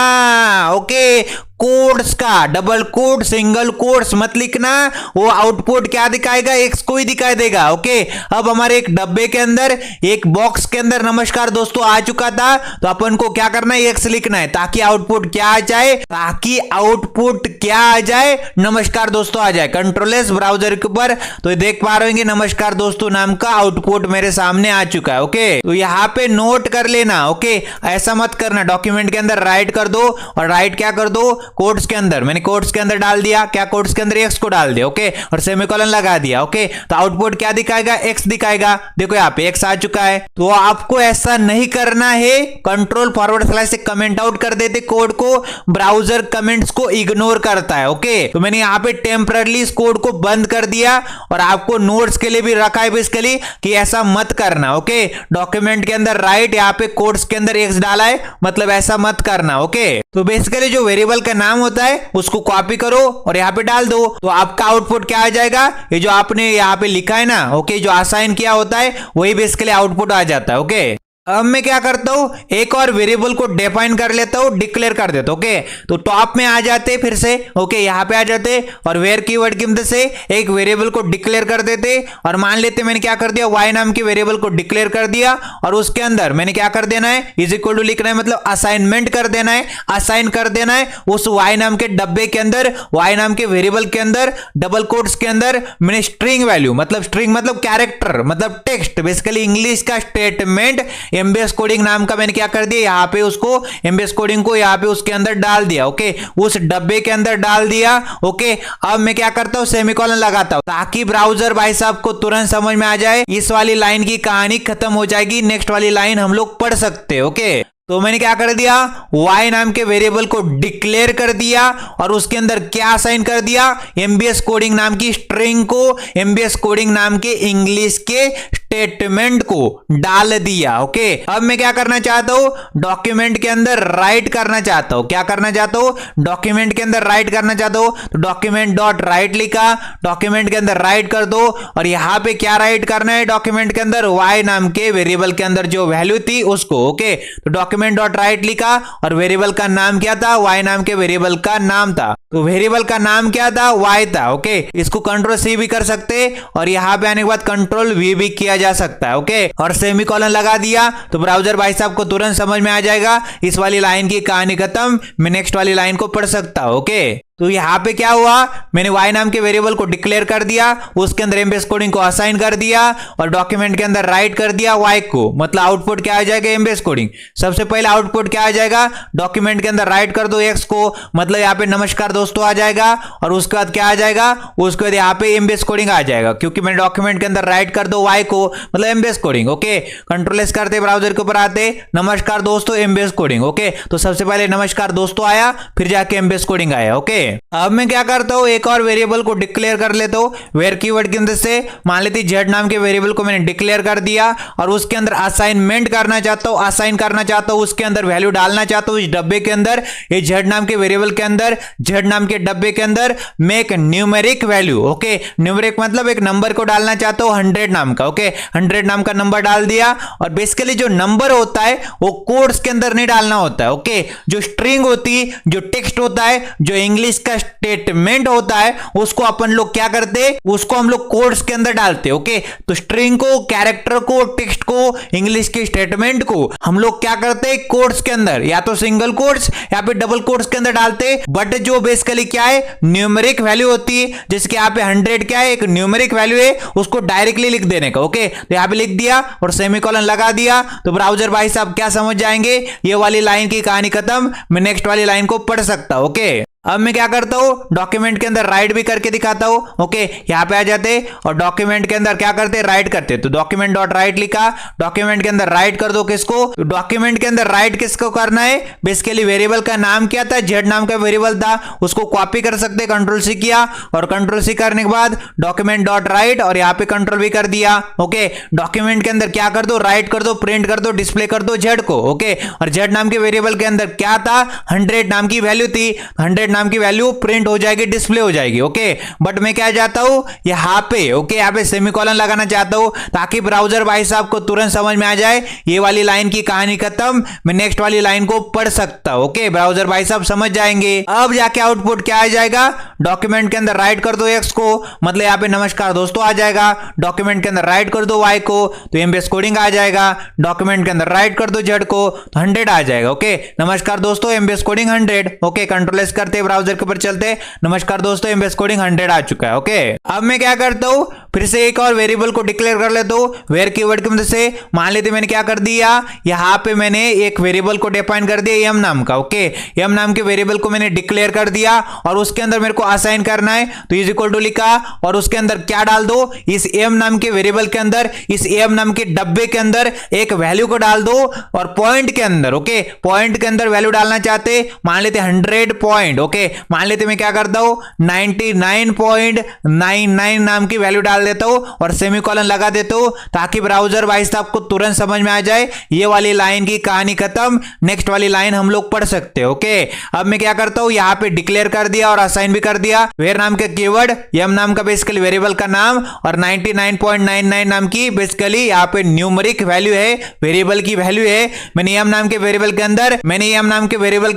ओके, कोड्स का, डबल कोड सिंगल कोड्स मत लिखना, वो आउटपुट क्या दिखाएगा, एक्स को ही दिखाई देगा। ओके, अब हमारे एक डब्बे के अंदर, एक बॉक्स के अंदर नमस्कार दोस्तों आ चुका था, तो अपन को क्या करना है, एक्स लिखना है ताकि आउटपुट क्या आ जाए, ताकि आउटपुट क्या आ जाए, नमस्कार दोस्तों आ जाए। कंट्रोल एस ब्राउजर के ऊपर तो देख पा रहे होंगे नमस्कार दोस्तों नाम का आउटपुट मेरे सामने आ चुका है। ओके, तो यहाँ पे नोट कर लेना। ओके, ऐसा मत करना, डॉक्यूमेंट के अंदर राइट कर दो और राइट क्या कर दो, कोट्स के अंदर, मैंने कोट्स के अंदर डाल दिया, क्या कोट्स के अंदर एक्स को डाल दिया। ओके, और सेमीकोलन लगा दिया। ओके, तो आउटपुट क्या दिखाएगा, एक्स दिखाएगा। देखो यहाँ पे एक्स आ चुका है। तो आपको ऐसा नहीं करना है, कंट्रोल फॉरवर्ड स्लैश से कमेंट आउट कर देते कोड को, ब्राउजर कमेंट्स को इग्नोर करता है। ओके, तो मैंने यहाँ पे टेम्पररी इस कोड को बंद कर दिया और आपको नोट्स के लिए भी रखा है बेसिकली कि ऐसा मत करना। ओके, डॉक्यूमेंट के अंदर राइट, यहाँ पे कोड्स के अंदर एक्स डाला है, मतलब ऐसा मत करना। ओके, तो बेसिकली जो वेरिएबल का नाम होता है उसको कॉपी करो और यहाँ पे डाल दो, तो आपका आउटपुट क्या आ जाएगा, ये जो आपने यहाँ पे लिखा है ना, ओके, जो असाइन किया होता है वही बेसिकली आउटपुट आ जाता है। ओके, अब मैं क्या करता हूं, एक और वेरिएबल को डिफाइन कर लेता हूं, डिक्लेयर कर देता हूं। ओके, तो टॉप में आ जाते फिर से। ओके, यहां पे आ जाते और वेयर कीवर्ड की मदद से एक वेरिएबल को डिक्लेयर कर देते और मान लेते मैंने क्या कर दिया, वाई नाम की वेरिएबल को डिक्लेयर कर दिया और उसके अंदर मैंने क्या कर देना है, इज इक्वल टू लिखना है, मतलब असाइनमेंट कर देना है, असाइन कर देना है उस वाई नाम के डब्बे के अंदर, वाई नाम के वेरिएबल के अंदर, डबल कोट्स के अंदर मैंने स्ट्रिंग वैल्यू, मतलब स्ट्रिंग मतलब कैरेक्टर, मतलब टेक्स्ट, बेसिकली इंग्लिश का स्टेटमेंट एमबीएस कोडिंग नाम का मैंने क्या कर दिया, यहाँ पे उसको एमबीएस कोडिंग को यहाँ पे उसके अंदर डाल दिया। ओके, उस डब्बे के अंदर डाल दिया। ओके, अब मैं क्या करता हूँ, सेमीकोलन लगाता हूँ ताकि ब्राउजर भाई साहब को तुरंत समझ में आ जाए, इस वाली लाइन की कहानी खत्म हो जाएगी, नेक्स्ट वाली लाइन हम लोग पढ़ सकते हैं। ओके, तो मैंने क्या कर दिया, y नाम के वेरिएबल को डिक्लेयर कर दिया और उसके अंदर क्या असाइन कर दिया, एमबीएस कोडिंग नाम की स्ट्रिंग को, एमबीएस कोडिंग नाम के इंग्लिश के स्टेटमेंट को डाल दिया। ओके, अब मैं क्या करना चाहता हूं, डॉक्यूमेंट के अंदर राइट करना चाहता हूं, क्या करना चाहता हूं, डॉक्यूमेंट के अंदर राइट करना चाहता हूं, तो डॉक्यूमेंट डॉट राइट लिखा, डॉक्यूमेंट के अंदर राइट कर दो और यहां पे क्या राइट करना है, डॉक्यूमेंट के अंदर y नाम के वेरिएबल के अंदर जो वैल्यू थी उसको। ओके, तो डॉक्यूमेंट डॉट राइट लिखा और वेरिएबल का नाम क्या था, y नाम के वेरिएबल का नाम था, तो वेरिएबल का नाम क्या था, y था। ओके, इसको कंट्रोल सी भी कर सकते और यहां पे आने के बाद कंट्रोल वी भी किया जा सकता है। ओके, और सेमीकोलन लगा दिया तो ब्राउजर भाई साहब को तुरंत समझ में आ जाएगा, इस वाली लाइन की कहानी खत्म, मैं नेक्स्ट वाली लाइन को पढ़ सकता हूं। ओके, तो यहां पे क्या हुआ, मैंने y नाम के वेरिएबल को डिक्लेयर कर दिया, उसके अंदर एमबीएस कोडिंग को असाइन कर दिया और डॉक्यूमेंट के अंदर राइट कर दिया y को, मतलब आउटपुट क्या आ जाएगा, एमबीएस कोडिंग। सबसे पहले आउटपुट क्या आ जाएगा, डॉक्यूमेंट के अंदर राइट कर दो x को, मतलब यहाँ पे नमस्कार दोस्तों आ जाएगा और उसके बाद क्या आ जाएगा, उसके बाद यहाँ पे एमबीएस कोडिंग आ जाएगा, क्योंकि मैंने डॉक्यूमेंट के अंदर राइट कर दो y को, मतलब MBS coding. Okay, control S करते ब्राउजर के ऊपर आते, नमस्कार दोस्तों एमबीएस कोडिंग। ओके, तो सबसे पहले नमस्कार दोस्तों आया, फिर जाके एमबीएस कोडिंग आया। ओके, अब मैं क्या करता हूं, एक और वेरिएबल को डिक्लेयर कर लेता हूं, वेयर कीवर्ड की मदद से। मान लेते जेड नाम के वेरिएबल को मैंने डिक्लेयर कर दिया और उसके अंदर असाइनमेंट करना चाहता हूं, असाइन करना चाहता हूं, उसके अंदर वैल्यू डालना चाहता हूं इस डब्बे के अंदर, ये जेड नाम के वेरिएबल के अंदर, जेड नाम के डब्बे के अंदर मैं एक न्यूमेरिक वैल्यू, ओके, न्यूमेरिक मतलब एक नंबर को डालना चाहता हूं 100 नाम का। ओके, 100 नाम का नंबर डाल दिया और बेसिकली जो नंबर होता है वो कोड्स के अंदर नहीं डालना होता है। ओके, जो स्ट्रिंग होती, जो टेक्स्ट होता है, जो इंग्लिश का स्टेटमेंट होता है, उसको अपन लोग क्या करते, उसको हम लोग कोड्स के अंदर डालते। ओके, तो स्ट्रिंग को, कैरेक्टर को, टेक्स्ट को, इंग्लिश के स्टेटमेंट को हम लोग क्या करते, कोड्स के अंदर, या तो सिंगल कोड्स या फिर डबल कोड्स के अंदर डालते। बट जो बेसिकली क्या है, न्यूमेरिक वैल्यू होती है, जैसे यहाँ पे 100 क्या है, एक न्यूमेरिक वैल्यू है, उसको डायरेक्टली लिख देने का। ओके, तो यहाँ पे लिख दिया और सेमीकोलन लगा दिया, तो ब्राउजर भाई साहब क्या समझ जाएंगे, ये वाली लाइन की कहानी खत्म, मैं नेक्स्ट वाली लाइन को पढ़ सकता हूं। ओके, अब मैं क्या करता हूं, डॉक्यूमेंट के अंदर राइट भी करके दिखाता हूं। ओके, यहां पे आ जाते और डॉक्यूमेंट के अंदर क्या करते, राइट करते, तो डॉक्यूमेंट डॉट राइट लिखा, डॉक्यूमेंट के अंदर राइट कर दो किसको, तो डॉक्यूमेंट के अंदर राइट किसको करना है, बेसिकली वेरिएबल का नाम क्या था, जेड नाम का वेरिएबल था, उसको कॉपी कर सकते, कंट्रोल सी किया और कंट्रोल सी करने के बाद डॉक्यूमेंट डॉट राइट और यहाँ पे कंट्रोल भी कर दिया। ओके, डॉक्यूमेंट के अंदर क्या कर दो, राइट कर दो, प्रिंट कर दो, डिस्प्ले कर दो जेड को। ओके, और जेड नाम के वेरिएबल के अंदर क्या था, 100 नाम की वैल्यू थी, 100 नाम की वैल्यू प्रिंट हो जाएगी, डिस्प्ले हो जाएगी। ओके, बट मैं क्या चाहता हूं यहाँ पे, ओके, यहाँ पे सेमीकोलन लगाना चाहता हूं ताकि ब्राउजर भाई साहब को तुरंत समझ में आ जाए ये वाली लाइन की कहानी खत्म, मैं नेक्स्ट वाली लाइन को पढ़ सकता हूं। ओके, ब्राउजर भाई साहब समझ जाएंगे। अब जाके आउटपुट क्या आ जाएगा, डॉक्यूमेंट के अंदर राइट कर दो एक्स को, मतलब यहाँ पे नमस्कार दोस्तों आ जाएगा। डॉक्यूमेंट के अंदर राइट कर दो वाई को तो एमबीएस कोडिंग आ जाएगा। डॉक्यूमेंट के अंदर राइट कर दो जेड को तो 100 आ जाएगा। ओके, नमस्कार दोस्तों MBS coding 100। Okay, control S करते ब्राउजर के ऊपर चलते, नमस्कार दोस्तों एमबीएस कोडिंग 100 आ चुका है। ओके, अब मैं क्या करता हूं, फिर से एक और वेरिएबल को डिक्लेयर कर लेता हूं वेयर कीवर्ड की मदद से। मान लेते मैंने क्या कर दिया, यहां पे मैंने एक वेरिएबल को डिफाइन कर दिया एम नाम का। ओके, एम नाम के वेरिएबल को मैंने डिक्लेयर कर दिया और उसके अंदर मेरे को असाइन करना है तो इज इक्वल टू लिखा और उसके अंदर क्या डाल दो, इस एम नाम के वेरिएबल के अंदर, इस एम नाम के डब्बे के अंदर एक वैल्यू को डाल दो और पॉइंट के अंदर, ओके, पॉइंट के अंदर वैल्यू डालना चाहते, मान लेते 100 पॉइंट। ओके, मान लेते मैं क्या करता हूं 99.99 नाम की वैल्यू डाल देता हूं और सेमीकोलन लगा देता हूं ताकि ब्राउजर भाई साहब को तुरंत समझ में आ जाए ये वाली लाइन की कहानी खत्म, नेक्स्ट वाली लाइन हम लोग पढ़ सकते हैं। ओके, अब मैं क्या करता हूं, यहां पे डिक्लेयर कर दिया और असाइन भी कर दिया वेयर नाम के कीवर्ड, एम नाम का बेसिकली वेरिएबल का नाम और 99.99 नाम की बेसिकली यहां पे न्यूमेरिक वैल्यू है, वेरिएबल की वैल्यू है। मैंने एम नाम के वेरिएबल के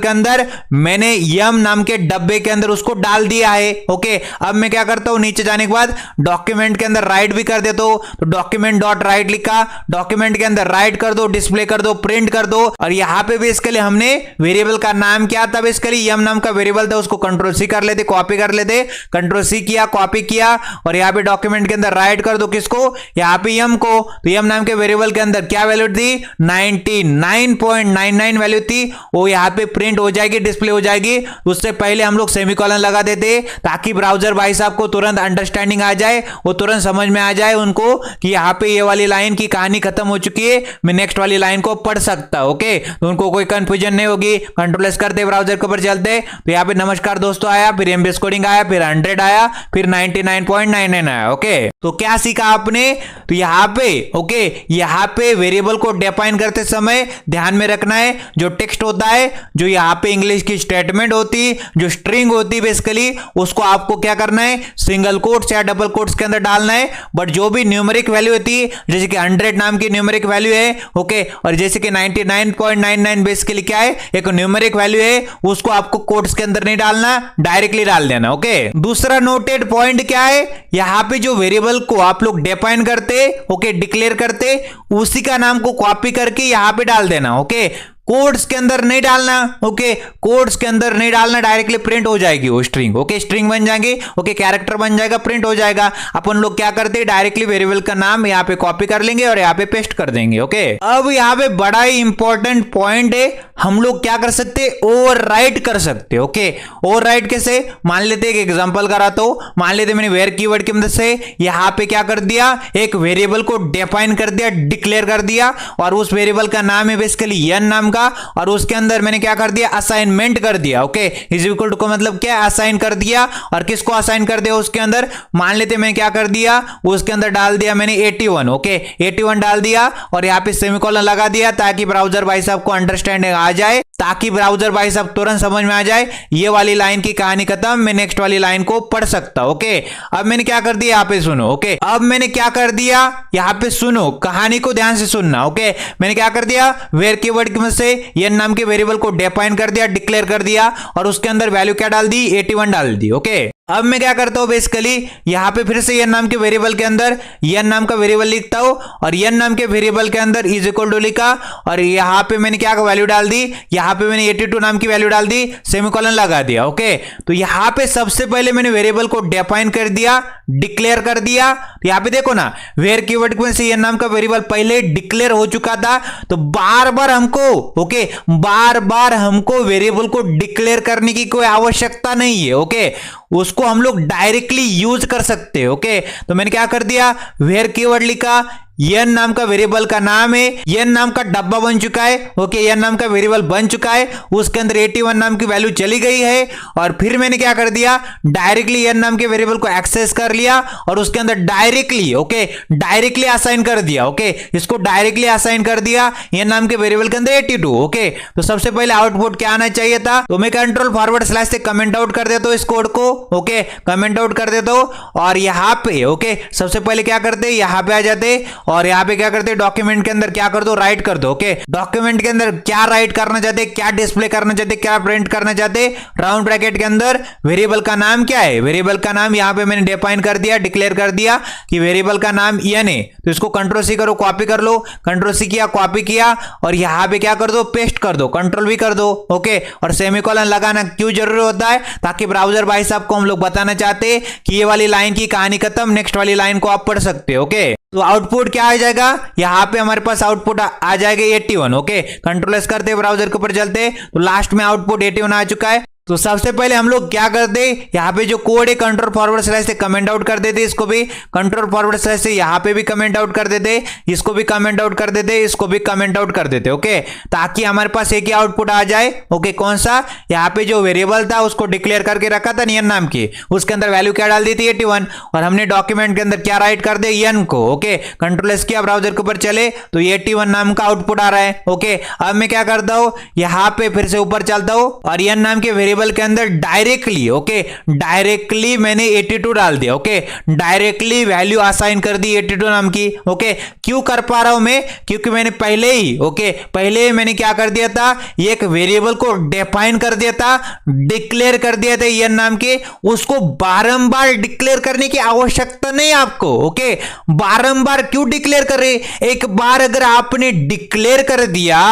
अंदर, मैंने एम नाम के डब्बे के अंदर उसको डाल दिया है। ओके, अब मैं क्या करता हूं, नीचे जाने के बाद डॉक्यूमेंट के अंदर राइट भी कर देता हूं तो डॉक्यूमेंट डॉट राइट लिखा, डॉक्यूमेंट के अंदर राइट कर दो, डिस्प्ले कर दो, प्रिंट कर दो और यहां पे बेसिकली हमने वेरिएबल का नाम क्या था, बेसिकली एम नाम का वेरिएबल था, उसको कंट्रोल सी कर लेते, कॉपी कर लेते, कंट्रोल सी किया, कॉपी किया और यहां पे डॉक्यूमेंट के अंदर राइट कर दो किसको, यहां पे एम को, तो एम नाम के वेरिएबल के अंदर क्या वैल्यू थी 99.99 वैल्यू थी, वो यहां पे प्रिंट हो जाएगी, डिस्प्ले हो जाएगी। उससे पहले हम लोग सेमीकोलन लगा देते ताकि ब्राउजर भाई साहब को तुरंत अंडरस्टैंडिंग आ जाए, वो तुरंत समझ में आ जाए उनको कि यहां पे ये वाली लाइन की कहानी खत्म हो चुकी है, मैं नेक्स्ट वाली लाइन को पढ़ सकता। ओके, तो उनको कोई कंफ्यूजन नहीं होगी। कंट्रोल एस करते ब्राउजर के ऊपर चलते तो यहां पे नमस्कार दोस्तों आया, फिर एमबीएस कोडिंग आया, फिर 100 आया, फिर 99.99 आया। ओके, तो क्या सीखा आपने, तो यहां पे ओके, यहां पे वेरिएबल को डिफाइन करते समय ध्यान में रखना है जो टेक्स्ट होता है, जो यहां पे इंग्लिश की स्टेटमेंट होती, जो स्ट्रिंग होती बेसिकली, उसको आपको क्या करना है सिंगल कोट्स या डबल कोट्स के अंदर डालना है। बट जो भी न्यूमेरिक वैल्यू होती है, जैसे कि 100 नाम की न्यूमेरिक वैल्यू है, ओके, और जैसे कि 99.99 बेसिकली क्या है, एक न्यूमेरिक वैल्यू है, उसको आपको कोट्स के अंदर नहीं डालना, डायरेक्टली डाल देना। ओके, दूसरा नोटेड पॉइंट क्या है, यहां पे जो वेरिएबल को आप लोग डिफाइन करते, ओके, डिक्लेयर करते, उसी का नाम को कॉपी करके यहां पे डाल देना। ओके, कोड्स के अंदर नहीं डालना। ओके, कोड्स के अंदर नहीं डालना, डायरेक्टली प्रिंट हो जाएगी वो स्ट्रिंग। ओके, स्ट्रिंग बन जाएंगे, ओके, कैरेक्टर बन जाएगा, प्रिंट हो जाएगा। अपन लोग क्या करते हैं, डायरेक्टली वेरिएबल का नाम यहाँ पे कॉपी कर लेंगे और यहाँ पे पेस्ट कर देंगे। ओके, अब यहाँ पे बड़ा ही इंपॉर्टेंट पॉइंट है, हम लोग क्या कर सकते हैं, ओवरराइट कर सकते हैं। ओके, ओवरराइट कैसे, मान लेते एक एग्जांपल कराता हूं, मान लेते मैंने वेयर कीवर्ड की मदद से यहां पे क्या कर दिया, एक वेरिएबल को डिफाइन कर दिया, डिक्लेयर कर दिया और उस वेरिएबल का नाम है बेसिकली एन नाम का, और उसके अंदर मैंने क्या कर दिया, असाइनमेंट कर दिया। ओके, इज इक्वल टू का मतलब क्या, असाइन कर दिया, और किसको असाइन कर दिया, उसके अंदर मान लेते मैंने क्या कर दिया, उसके अंदर डाल दिया मैंने 81। ओके, 81 डाल दिया और यहाँ पे सेमीकोलन लगा दिया ताकि ब्राउजर भाई साहब को अंडरस्टैंडिंग आ जाए, ताकि ब्राउजर भाई साहब तुरंत समझ में आ जाए ये वाली लाइन की कहानी खत्म, मैं नेक्स्ट वाली लाइन को पढ़ सकता। ओके, अब मैंने क्या कर दिया, यहाँ पे सुनो। ओके, अब मैंने क्या कर दिया, यहाँ पे सुनो, कहानी को ध्यान से सुनना। ओके, मैंने क्या कर दिया, वेयर कीवर्ड की मदद से एन नाम के वेरिएबल को डिफाइन कर दिया, डिक्लेयर कर दिया और उसके अंदर वैल्यू क्या डाल दी, 81 डाल दी। ओके, अब मैं क्या करता हूं, बेसिकली यहां पे फिर से एन नाम के वेरिएबल के अंदर एन नाम का वेरिएबल लिखता हूं और एन नाम के वेरिएबल के अंदर इज इक्वल टू लिखा और यहां पे मैंने क्या वैल्यू डाल दी, यहां पे मैंने 82 नाम की वैल्यू डाल दी, सेमीकोलन लगा दिया। ओके, तो यहां पे सबसे पहले मैंने वेरिएबल को डिफाइन कर दिया, डिक्लेयर कर दिया। तो यहां पे देखो ना, वेयर कीवर्ड में से एन नाम का वेरिएबल पहले डिक्लेयर हो चुका था, तो बार बार हमको, ओके, बार बार हमको वेरिएबल को डिक्लेयर करने की कोई आवश्यकता नहीं है। ओके, उसको हम लोग डायरेक्टली यूज कर सकते हैं। ओके, तो मैंने क्या कर दिया, वेयर कीवर्ड लिखा, n नाम का वेरिएबल का नाम है, n नाम का डब्बा बन चुका है, ओके, n नाम का वेरिएबल बन चुका है, उसके अंदर 81 नाम की वैल्यू चली गई है और फिर मैंने क्या कर दिया, डायरेक्टली n नाम के वेरिएबल को एक्सेस कर लिया और उसके अंदर डायरेक्टली, ओके, डायरेक्टली असाइन कर दिया, ओके, इसको डायरेक्टली असाइन कर दिया n नाम के वेरिएबल के अंदर 82, ओके। तो सबसे पहले आउटपुट क्या आना चाहिए था, तो मैं कंट्रोल फॉरवर्ड स्लैश से कमेंट आउट कर देता हूं इस कोड को, ओके, कमेंट आउट कर देता हूं और यहां पे, ओके, सबसे पहले क्या करते, यहां पे आ जाते और यहां पे क्या करते, डॉक्यूमेंट के अंदर क्या कर दो, राइट कर दो, ओके। डॉक्यूमेंट के अंदर क्या राइट करना चाहते, क्या डिस्प्ले करना चाहते, क्या प्रिंट करना चाहते, राउंड ब्रैकेट के अंदर वेरिएबल का नाम क्या है, वेरिएबल का नाम यहां पे मैंने डिफाइन कर दिया, डिक्लेयर कर दिया कि वेरिएबल का नाम n है। तो इसको कंट्रोल सी करो, कॉपी कर लो, कंट्रोल सी किया, कॉपी किया और यहां पे क्या कर दो, पेस्ट कर दो, कंट्रोल भी कर दो, ओके। और सेमीकोलन लगाना क्यों जरूरी होता है, ताकि ब्राउजर भाई साहब को हम लोग बताना चाहते हैं कि ये वाली लाइन की कहानी खत्म, नेक्स्ट वाली लाइन को आप पढ़ सकते हो, ओके। तो आउटपुट क्या आ जाएगा, यहां पे हमारे पास आउटपुट आ जाएगा 81, ओके। कंट्रोल एस करते ब्राउजर के ऊपर चलते तो लास्ट में आउटपुट 81 आ चुका है। तो सबसे पहले हम लोग क्या करते, यहाँ पे जो कोड है कंट्रोल फॉरवर्ड स्लैश से कमेंट आउट कर देते, इसको भी कंट्रोल फॉरवर्ड स्लैश से यहाँ पे भी कमेंट आउट कर देते, इसको भी कमेंट आउट कर देते, इसको भी कमेंट आउट कर देते, ओके, ताकि हमारे पास एक ही आउटपुट आ जाए, ओके। कौन सा, यहाँ पे जो वेरिएबल था उसको डिक्लेयर करके रखा था n नाम की, उसके अंदर वैल्यू क्या डाल दी थी 81 और हमने डॉक्यूमेंट के अंदर क्या राइट कर दे, n को, ओके। कंट्रोल एस किया, ब्राउजर के ऊपर चले तो 81 नाम का आउटपुट आ रहा है, ओके। अब मैं क्या करता हूं, यहाँ पे फिर से ऊपर चलता हूं और n नाम के वेरिएबल के अंदर डायरेक्टली, ओके, डायरेक्टली मैंने 82 डाल दिया, ओके, डायरेक्टली वैल्यू असाइन कर दी 82 नाम की, ओके। क्यों कर पा रहा हूं मैं, क्योंकि मैंने पहले ही, ओके, पहले ही मैंने क्या कर दिया था, एक वेरिएबल को डिफाइन कर दिया था, डिक्लेयर कर दिया था n नाम के, उसको बारंबार डिक्लेयर करने की आवश्यकता नहीं आपको, ओके। बारंबार क्यों डिक्लेयर कर रहे, एक बार अगर आपने डिक्लेयर कर दिया,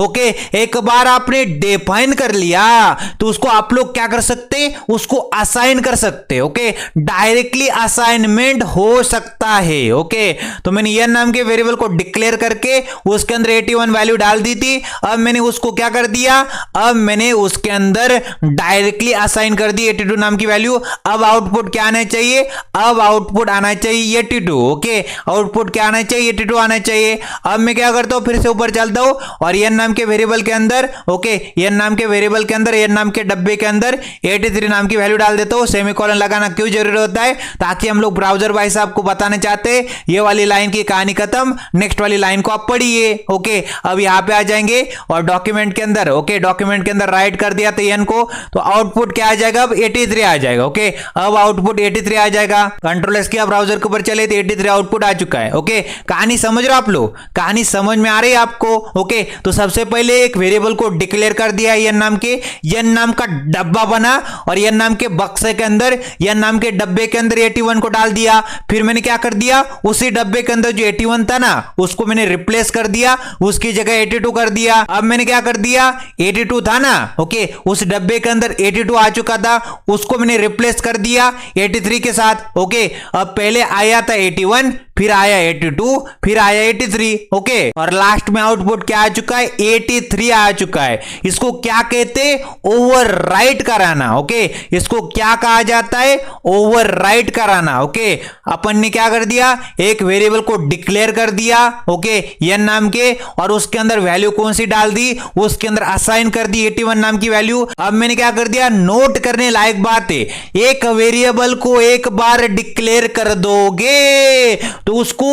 ओके, एक बार आपने डिफाइन कर लिया तो उसको आप लोग क्या कर सकते, उसको असाइन कर सकते, ओके, डायरेक्टली असाइनमेंट हो सकता है, ओके। तो मैंने n नाम के वेरिएबल को डिक्लेयर करके उसके अंदर 81 वैल्यू डाल दी थी, अब मैंने उसको क्या कर दिया, अब मैंने उसके अंदर डायरेक्टली असाइन कर दी 82 नाम की वैल्यू। अब आउटपुट क्या आना चाहिए, अब आउटपुट आना चाहिए 82, ओके, आउटपुट क्या आना चाहिए, 82 आना चाहिए। अब मैं क्या करता हूं, फिर से ऊपर चलता हूं और n नाम के वेरिएबल के अंदर, ओके, n नाम के वेरिएबल के अंदर, n नाम के डब्बे के अंदर 83 नाम की वैल्यू डाल देता हूं। सेमीकोलन लगाना क्यों जरूरी होता है, ताकि हम लोग ब्राउजर भाई साहब को बताना चाहते हैं ये वाली लाइन की कहानी खत्म, नेक्स्ट वाली लाइन को आप पढ़िए, ओके। अब यहां पे आ जाएंगे और डॉक्यूमेंट के अंदर, ओके, डॉक्यूमेंट के अंदर राइट कर दिया था n को, तो आउटपुट क्या आ जाएगा, अब 83 आ जाएगा, ओके। अब आउटपुट 83 आ जाएगा, कंट्रोल एस किया, ब्राउजर के ऊपर चले तो 83 आउटपुट आ चुका है, ओके। कहानी समझ रहे हो आप लोग, कहानी समझ में आ रही है आपको, ओके। तो सबसे पहले एक वेरिएबल को डिक्लेयर कर दिया n नाम के, n नाम का डब्बा बना और n नाम के बक्से के अंदर, n नाम के डब्बे के अंदर 81 को डाल दिया। फिर मैंने क्या कर दिया, उसी डब्बे के अंदर जो 81 था ना उसको मैंने रिप्लेस कर दिया, उसकी जगह 82 कर दिया। अब मैंने क्या कर दिया, 82 था ना, ओके, उस डब्बे के अंदर 82 आ चुका था, उसको मैंने रिप्लेस कर दिया 83 के साथ, ओके। अब पहले आया था 81, फिर आया 82, फिर आया 83, ओके। और लास्ट में आउटपुट क्या आ चुका है, 83 आ चुका है। इसको क्या कहते हैं, ओवरराइट कराना, ओके। इसको क्या कहा जाता है, ओवरराइट कराना, ओके। अपन ने क्या कर दिया, एक वेरिएबल को डिक्लेयर कर दिया, ओके, n नाम के, और उसके अंदर वैल्यू कौन सी डाल दी, उसके अंदर असाइन कर दी 81 नाम की वैल्यू। अब मैंने क्या कर दिया, नोट करने लायक बात है, एक वेरिएबल को एक बार डिक्लेयर कर दोगे तो उसको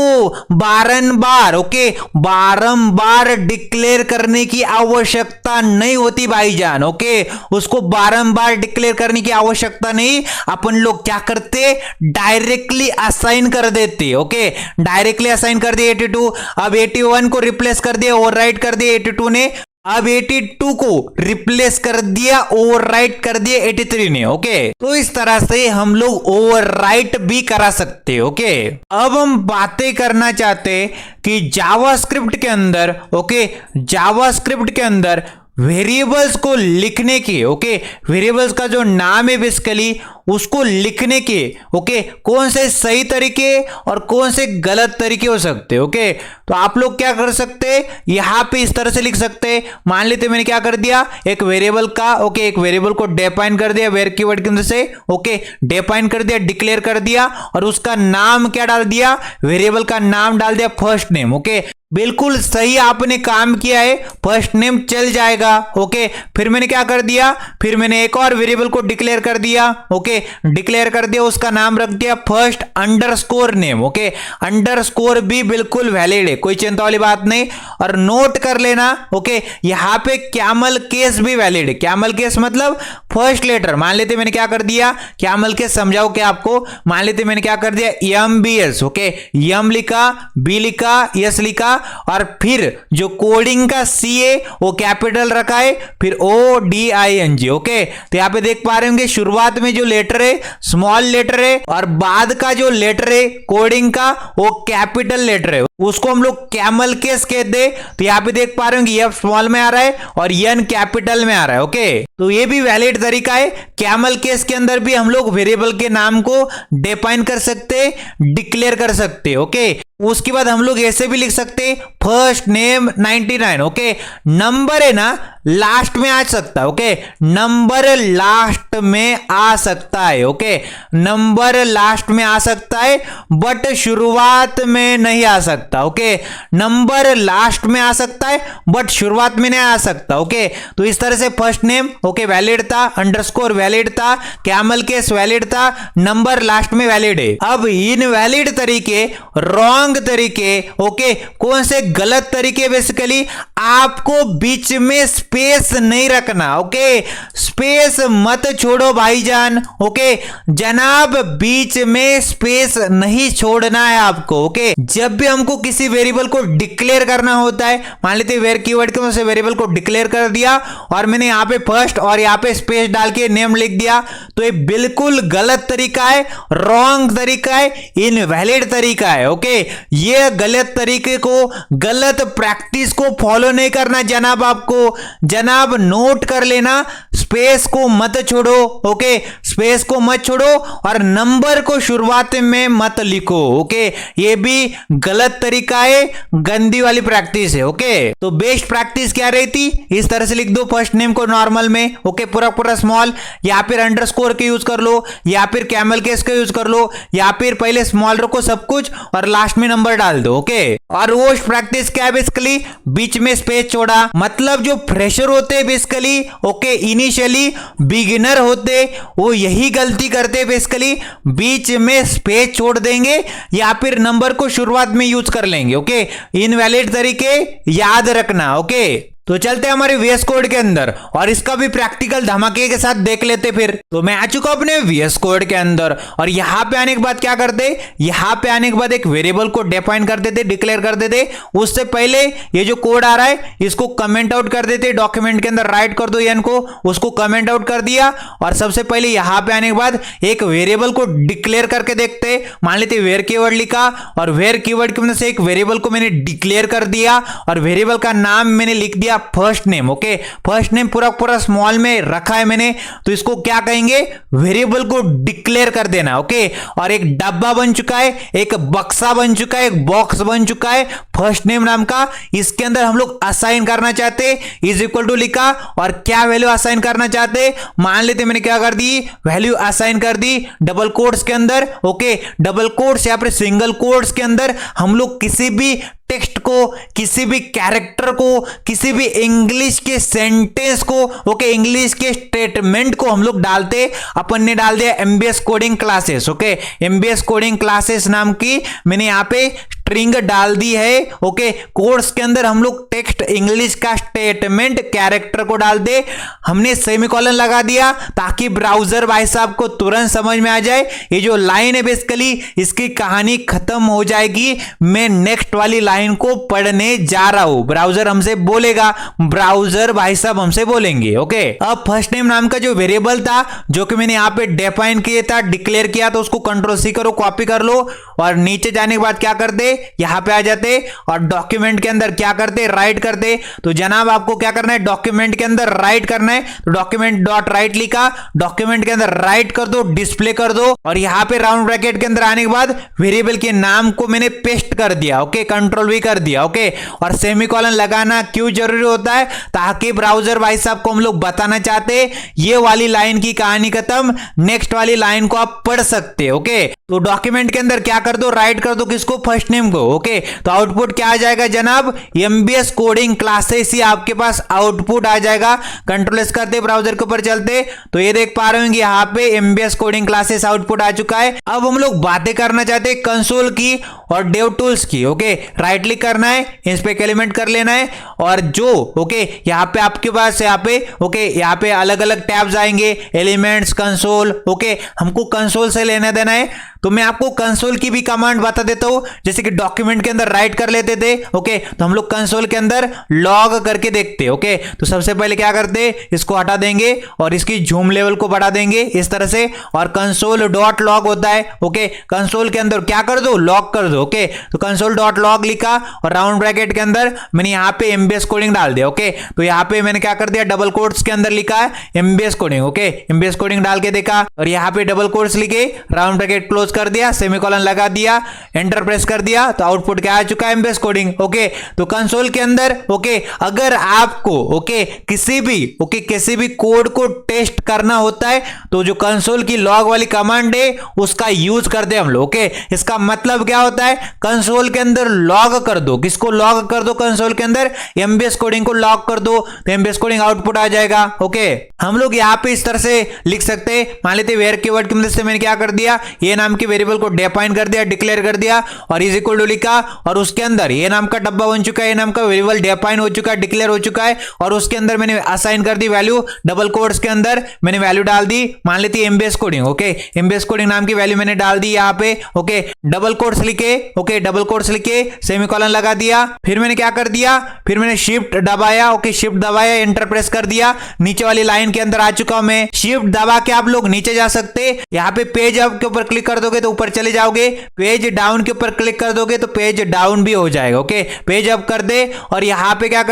बारंबार, ओके, बारंबार डिक्लेयर करने की आवश्यकता नहीं होती भाईजान, ओके। उसको बारंबार डिक्लेयर करने की आवश्यकता नहीं, अपन लोग क्या करते, डायरेक्टली असाइन कर देते, ओके, डायरेक्टली असाइन कर दिए 82। अब 81 को रिप्लेस कर दिया, ओवरराइट कर दिया 82 ने, अब 82 को रिप्लेस कर दिया, ओवरराइट कर दिया 83 ने, ओके। तो इस तरह से हम लोग ओवरराइट भी करा सकते, ओके। अब हम बातें करना चाहते कि जावास्क्रिप्ट के अंदर, ओके, जावास्क्रिप्ट के अंदर वेरिएबल्स को लिखने की, ओके, वेरिएबल्स का जो नाम है बेसिकली उसको लिखने के ओके कौन से सही तरीके और कौन से गलत तरीके हो सकते हैं। ओके तो आप लोग क्या कर सकते हैं, यहां पे इस तरह से लिख सकते हैं। मान लेते मैंने क्या कर दिया, एक वेरिएबल का ओके एक वेरिएबल को डिफाइन कर दिया वेर कीवर्ड की मदद से। ओके डिफाइन कर दिया, डिक्लेयर कर दिया और उसका नाम क्या डाल दिया, वेरिएबल का नाम डाल दिया फर्स्ट नेम। ओके बिल्कुल सही आपने काम किया है, फर्स्ट नेम चल जाएगा। ओके फिर मैंने क्या कर दिया, फिर मैंने एक और वेरिएबल को डिक्लेयर कर दिया। ओके डिक्लेयर कर दिया, उसका नाम रख दिया first underscore name. Okay underscore भी बिल्कुल वैलिड है, कोई चिंता वाली बात नहीं। और नोट कर लेना ओके यहां पे कैमल केस भी वैलिड है। कैमल केस मतलब फर्स्ट लेटर, मान लेते मैंने क्या कर दिया, कैमल केस समझाओ क्या आपको, मान लेते मैंने क्या कर दिया M B S. Okay M लिखा, बी लिखा, एस लिखा और फिर जो कोडिंग का सी है वो कैपिटल रखा है, फिर O D I N G. Okay तो यहां पे देख पा रहे होंगे शुरुआत में जो लेटर है स्मॉल लेटर है और बाद का जो लेटर है कोडिंग का वो कैपिटल लेटर है, उसको हम लोग कैमल केस कहते हैं। तो यहां पे देख पा रहे होंगे एफ स्मॉल में आ रहा है और एन कैपिटल में आ रहा है। ओके तो ये भी वैलिड तरीका है। कैमल केस के अंदर भी हम लोग वेरिएबल के नाम को डिफाइन कर सकते, डिक्लेयर कर सकते। ओके उसके बाद हम लोग ऐसे भी लिख सकते फर्स्ट नेम 99। ओके नंबर है ना लास्ट में आ सकता है। ओके नंबर लास्ट में आ सकता है। ओके नंबर लास्ट में आ सकता है बट शुरुआत में नहीं आ सकता। ओके नंबर लास्ट में आ सकता है बट शुरुआत में नहीं आ सकता। ओके तो इस तरह से फर्स्ट नेम ओके वैलिड था, अंडरस्कोर वैलिड था, कैमल केस वैलिड था, नंबर लास्ट में वैलिड है। अब इनवैलिड तरीके, रॉन्ग तरीके ओके कौन से गलत तरीके, बेसिकली आपको बीच में स्पेस नहीं रखना। ओके स्पेस मत छोड़ो भाईजान। ओके जनाब बीच में स्पेस नहीं छोड़ना है आपको। ओके जब भी हमको किसी वेरिएबल को डिक्लेयर करना होता है, मान लेते वेर कीवर्ड के मदद से वेरिएबल को डिक्लेयर कर दिया और मैंने यहां पे फर्स्ट और यहां पे स्पेस डाल के नेम लिख दिया, तो ये बिल्कुल गलत तरीका है, रॉन्ग तरीका है, इनवैलिड तरीका है। ओके ये गलत तरीके को, गलत प्रैक्टिस को फॉलो नहीं करना जनाब। आपको जनाब नोट कर लेना, स्पेस को मत छोड़ो। ओके स्पेस को मत छोड़ो और नंबर को शुरुआत में मत लिखो। ओके ये भी गलत तरीका है, गंदी वाली प्रैक्टिस है। ओके तो बेस्ट प्रैक्टिस क्या रहती, इस तरह से लिख दो फर्स्ट नेम को नॉर्मल में ओके पूरा पूरा स्मॉल, या फिर अंडरस्कोर के यूज कर लो, या फिर कैमल केस का यूज कर लो, या फिर पहले स्मॉल रखो सब कुछ और लास्ट में नंबर डाल दो। ओके और वो प्रैक्टिस क्या है, बेसिकली बीच में स्पेस छोड़ा, मतलब जो फ्रेशर होते हैं बेसिकली ओके इनिशियली बिगिनर होते वो यही गलती करते बेसिकली, बीच में स्पेस छोड़ देंगे या फिर नंबर को शुरुआत में यूज कर लेंगे। ओके इनवैलिड तरीके याद रखना। ओके तो चलते हैं हमारे VS कोड के अंदर और इसका भी प्रैक्टिकल धमाके के साथ देख लेते। फिर तो मैं आ चुका अपने VS कोड के अंदर और यहां पे आने के बाद क्या करते, यहां पे आने के बाद एक वेरिएबल को डिफाइन कर देते, डिक्लेयर कर देते। उससे पहले ये जो कोड आ रहा है इसको कमेंट आउट कर देते, डॉक्यूमेंट के अंदर राइट कर दो एन को, उसको कमेंट आउट कर दिया और सबसे पहले यहां पे आने के बाद एक वेरिएबल को डिक्लेयर करके देखते। मान लेते वेर कीवर्ड लिखा और वेर कीवर्ड की मदद से एक वेरिएबल को मैंने डिक्लेयर कर दिया और वेरिएबल का नाम मैंने लिख दिया first name. Okay first name पूरा पूरा स्मॉल में रखा है मैंने, तो इसको क्या कहेंगे, वेरिएबल को डिक्लेयर कर देना। ओके और एक डब्बा बन चुका है, एक बक्सा बन चुका है, एक बॉक्स बन चुका है फर्स्ट नेम नाम का। इसके अंदर हम लोग असाइन करना चाहते, इज इक्वल टू लिखा और क्या वैल्यू असाइन करना चाहते, मान लेते मैंने क्या कर दी, वैल्यू असाइन कर दी डबल कोट्स के अंदर। ओके डबल कोट्स या फिर सिंगल कोट्स के अंदर हम लोग किसी भी टेक्स्ट को, किसी भी कैरेक्टर को, किसी भी इंग्लिश के सेंटेंस को ओके इंग्लिश के स्टेटमेंट को हम लोग डालते। अपन ने डाल दिया MBS coding classes. Okay MBS coding classes नाम की मैंने यहां पे स्ट्रिंग डाल दी है। ओके कोड्स के अंदर हम लोग टेक्स्ट इंग्लिश का स्टेटमेंट कैरेक्टर को डाल दे, हमने सेमीकोलन लगा दिया ताकि ब्राउजर भाई साहब को तुरंत समझ में आ जाए ये जो लाइन है बेसिकली इसकी कहानी खत्म हो जाएगी, मैं नेक्स्ट वाली लाइन को पढ़ने जा रहा हूं, ब्राउजर हमसे बोलेगा, ब्राउजर भाई साहब हमसे बोलेंगे। ओके अब फर्स्ट नेम नाम का जो वेरिएबल था जो कि मैंने यहां पे डिफाइन किया था, डिक्लेयर किया, तो उसको कंट्रोल C करो, कॉपी कर लो और नीचे जाने के बाद क्या कर दे, यहाँ पे आ जाते और डॉक्यूमेंट के अंदर क्या करते, राइट करते। तो जनाब आपको क्या करना है, डॉक्यूमेंट के अंदर राइट करना है। तो डॉक्यूमेंट डॉट राइट लिखा, डॉक्यूमेंट के अंदर राइट कर दो, डिस्प्ले कर दो और यहाँ पे राउंड ब्रैकेट के अंदर आने के बाद वेरिएबल के नाम को मैंने पेस्ट कर दिया। ओके, कंट्रोल भी कर दिया। ओके, और सेमीकोलन लगाना क्यों जरूरी होता है, ताकि ब्राउजर भाई साहब को हम लोग बताना चाहते ये वाली लाइन की कहानी खत्म, नेक्स्ट वाली लाइन को आप पढ़ सकते। ओके, तो डॉक्यूमेंट के अंदर क्या कर दो, राइट कर दो किसको, फर्स्ट नेम को। ओके, तो आउटपुट क्या आ जाएगा जनाब, एमबीएस कोडिंग क्लासेस ही आपके पास आउटपुट आ जाएगा। कंट्रोल एस करते, ब्राउजर के ऊपर चलते तो ये देख पा रहे होंगे यहाँ पे एमबीएस कोडिंग क्लासेस आउटपुट आ चुका है। अब हम लोग बातें करना चाहते हैं कंसोल की और डेव टूल्स की। ओके, राइट क्लिक करना है, इंस्पेक्ट एलिमेंट कर लेना है और जो ओके यहाँ पे आपके पास यहाँ पे अलग अलग टैब्स आएंगे, एलिमेंट्स, कंसोल। ओके, हमको कंसोल से लेना देना है तो मैं आपको कंसोल की भी कमांड बता देता हूं। जैसे कि डॉक्यूमेंट के अंदर राइट कर लेते थे। ओके, तो हम लोग कंसोल के अंदर लॉग करके देखते। ओके, तो सबसे पहले क्या करते, इसको हटा देंगे और इसकी जूम लेवल को बढ़ा देंगे इस तरह से और कंसोल डॉट लॉग होता है। ओके, कंसोल के अंदर क्या कर दो, लॉग कर दो। ओके, तो कंसोल डॉट लॉग लिखा और राउंड ब्रैकेट के अंदर मैंने यहाँ पे एमबीएस कोडिंग डाल दिया। ओके, तो यहाँ पे मैंने क्या कर दिया, डबल कोट्स के अंदर लिखा है MBS coding. Okay, MBS coding डाल के देखा और यहाँ पे डबल कोट्स लिखे, राउंड ब्रैकेट क्लोज कर दिया, सेमीकोलन लगा दिया, एंटर प्रेस कर दिया तो आउटपुट क्या आ चुका है, एमबीएस कोडिंग। ओके, तो कंसोल के अंदर ओके अगर आपको ओके किसी भी कोड को टेस्ट करना होता है तो जो कंसोल की लॉग वाली कमांड है उसका यूज करते हम लोग। ओके, इसका मतलब क्या होता है, कंसोल के अंदर लॉग कर दो, किसको लॉग कर दो, कंसोल के अंदर एमबीएस कोडिंग को लॉग कर दो तो एमबीएस कोडिंग आउटपुट आ जाएगा। ओके, हम लोग यहाँ पे इस तरह से लिख सकते हैं, मान लेते वेयर कीवर्ड की मदद से मैंने क्या कर दिया, ये नाम के वेरिएबल को डिफाइन कर दिया, डिक्लेयर कर दिया और इज इक्वल टू लिखा और उसके अंदर ये नाम का डब्बा बन चुका है, ये नाम का वेरिएबल डिफाइन हो चुका है, डिक्लेयर हो चुका है और उसके अंदर मैंने असाइन कर दी वैल्यू, डबल कोट्स के अंदर मैंने वैल्यू डाल दी, मान लेती है MBS coding. Okay, MBS coding नाम की वैल्यू मैंने डाल दी यहाँ पे। ओके, डबल कोट्स लिखे, ओके डबल कोट्स लिखे, सेमीकोलन लगा दिया, फिर मैंने क्या कर दिया, फिर मैंने शिफ्ट दबाया। ओके, शिफ्ट दबाया, एंटर प्रेस कर दिया, नीचे वाली लाइन के अंदर आ चुका हूं मैं। शिफ्ट दबा के आप लोग नीचे जा सकते, यहाँ पे पेज अप के ऊपर क्लिक कर दोगे तो ऊपर चले जाओगे, पेज डाउन के ऊपर क्लिक कर दोगे तो पेज डाउन भी हो जाएगा। ओके, पेज अप कर दे और यहाँ पे क्या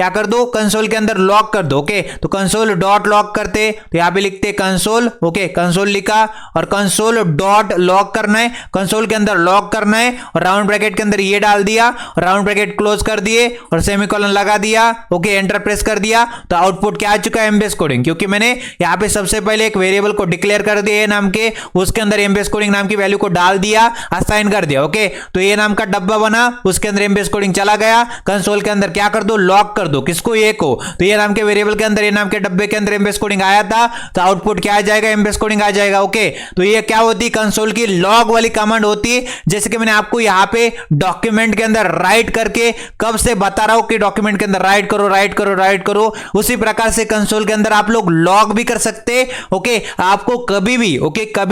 कर दो, कंसोल के अंदर लॉक कर दो। ओके, तो कंसोल डॉट लॉक करते तो यहाँ पे लिखते कंसोल। ओके, कंसोल लिखा और कंसोल डॉट लॉक करना है, कंसोल के अंदर लॉक करना है और राउंड ब्रैकेट के अंदर ये डाल दिया और राउंड ब्रैकेट क्लोज कर दिए और सेमीकोलन लगा दिया। ओके, एंटर प्रेस कर दिया तो आउटपुट क्या आ चुका है, एमबीएस कोडिंग, क्योंकि मैंने यहाँ पे सबसे पहले एक वेरिएबल को डिक्लेयर कर दिया नाम के, उसके अंदर एमबीएस कोडिंग नाम की वैल्यू को डाल दिया, असाइन कर दिया। ओके, तो ये नाम का डब्बा बना, उसके अंदर एमबीएस कोडिंग चला गया, कंसोल के अंदर क्या कर दो, लॉक कर दो, किसको, ये को, तो ये नाम के वेरिएबल के अंदर, ये नाम के डब्बे के अंदर एमबीएस कोडिंग आया था तो आउटपुट क्या आ जाएगा, एमबीएस कोडिंग आ जाएगा। ओके, तो ये क्या होती है, कंसोल की लॉग वाली कमांड होती है, जैसे कि मैंने आपको यहाँ पे डॉक्यूमेंट के अंदर राइट करके कब से बता रहा हूं कि डॉक्यूमेंट के अंदर राइट करो, राइट करो, राइट करो, उसी प्रकार से कंसोल के अंदर आप लोग लॉग भी कर सकते। ओके, आपको कभी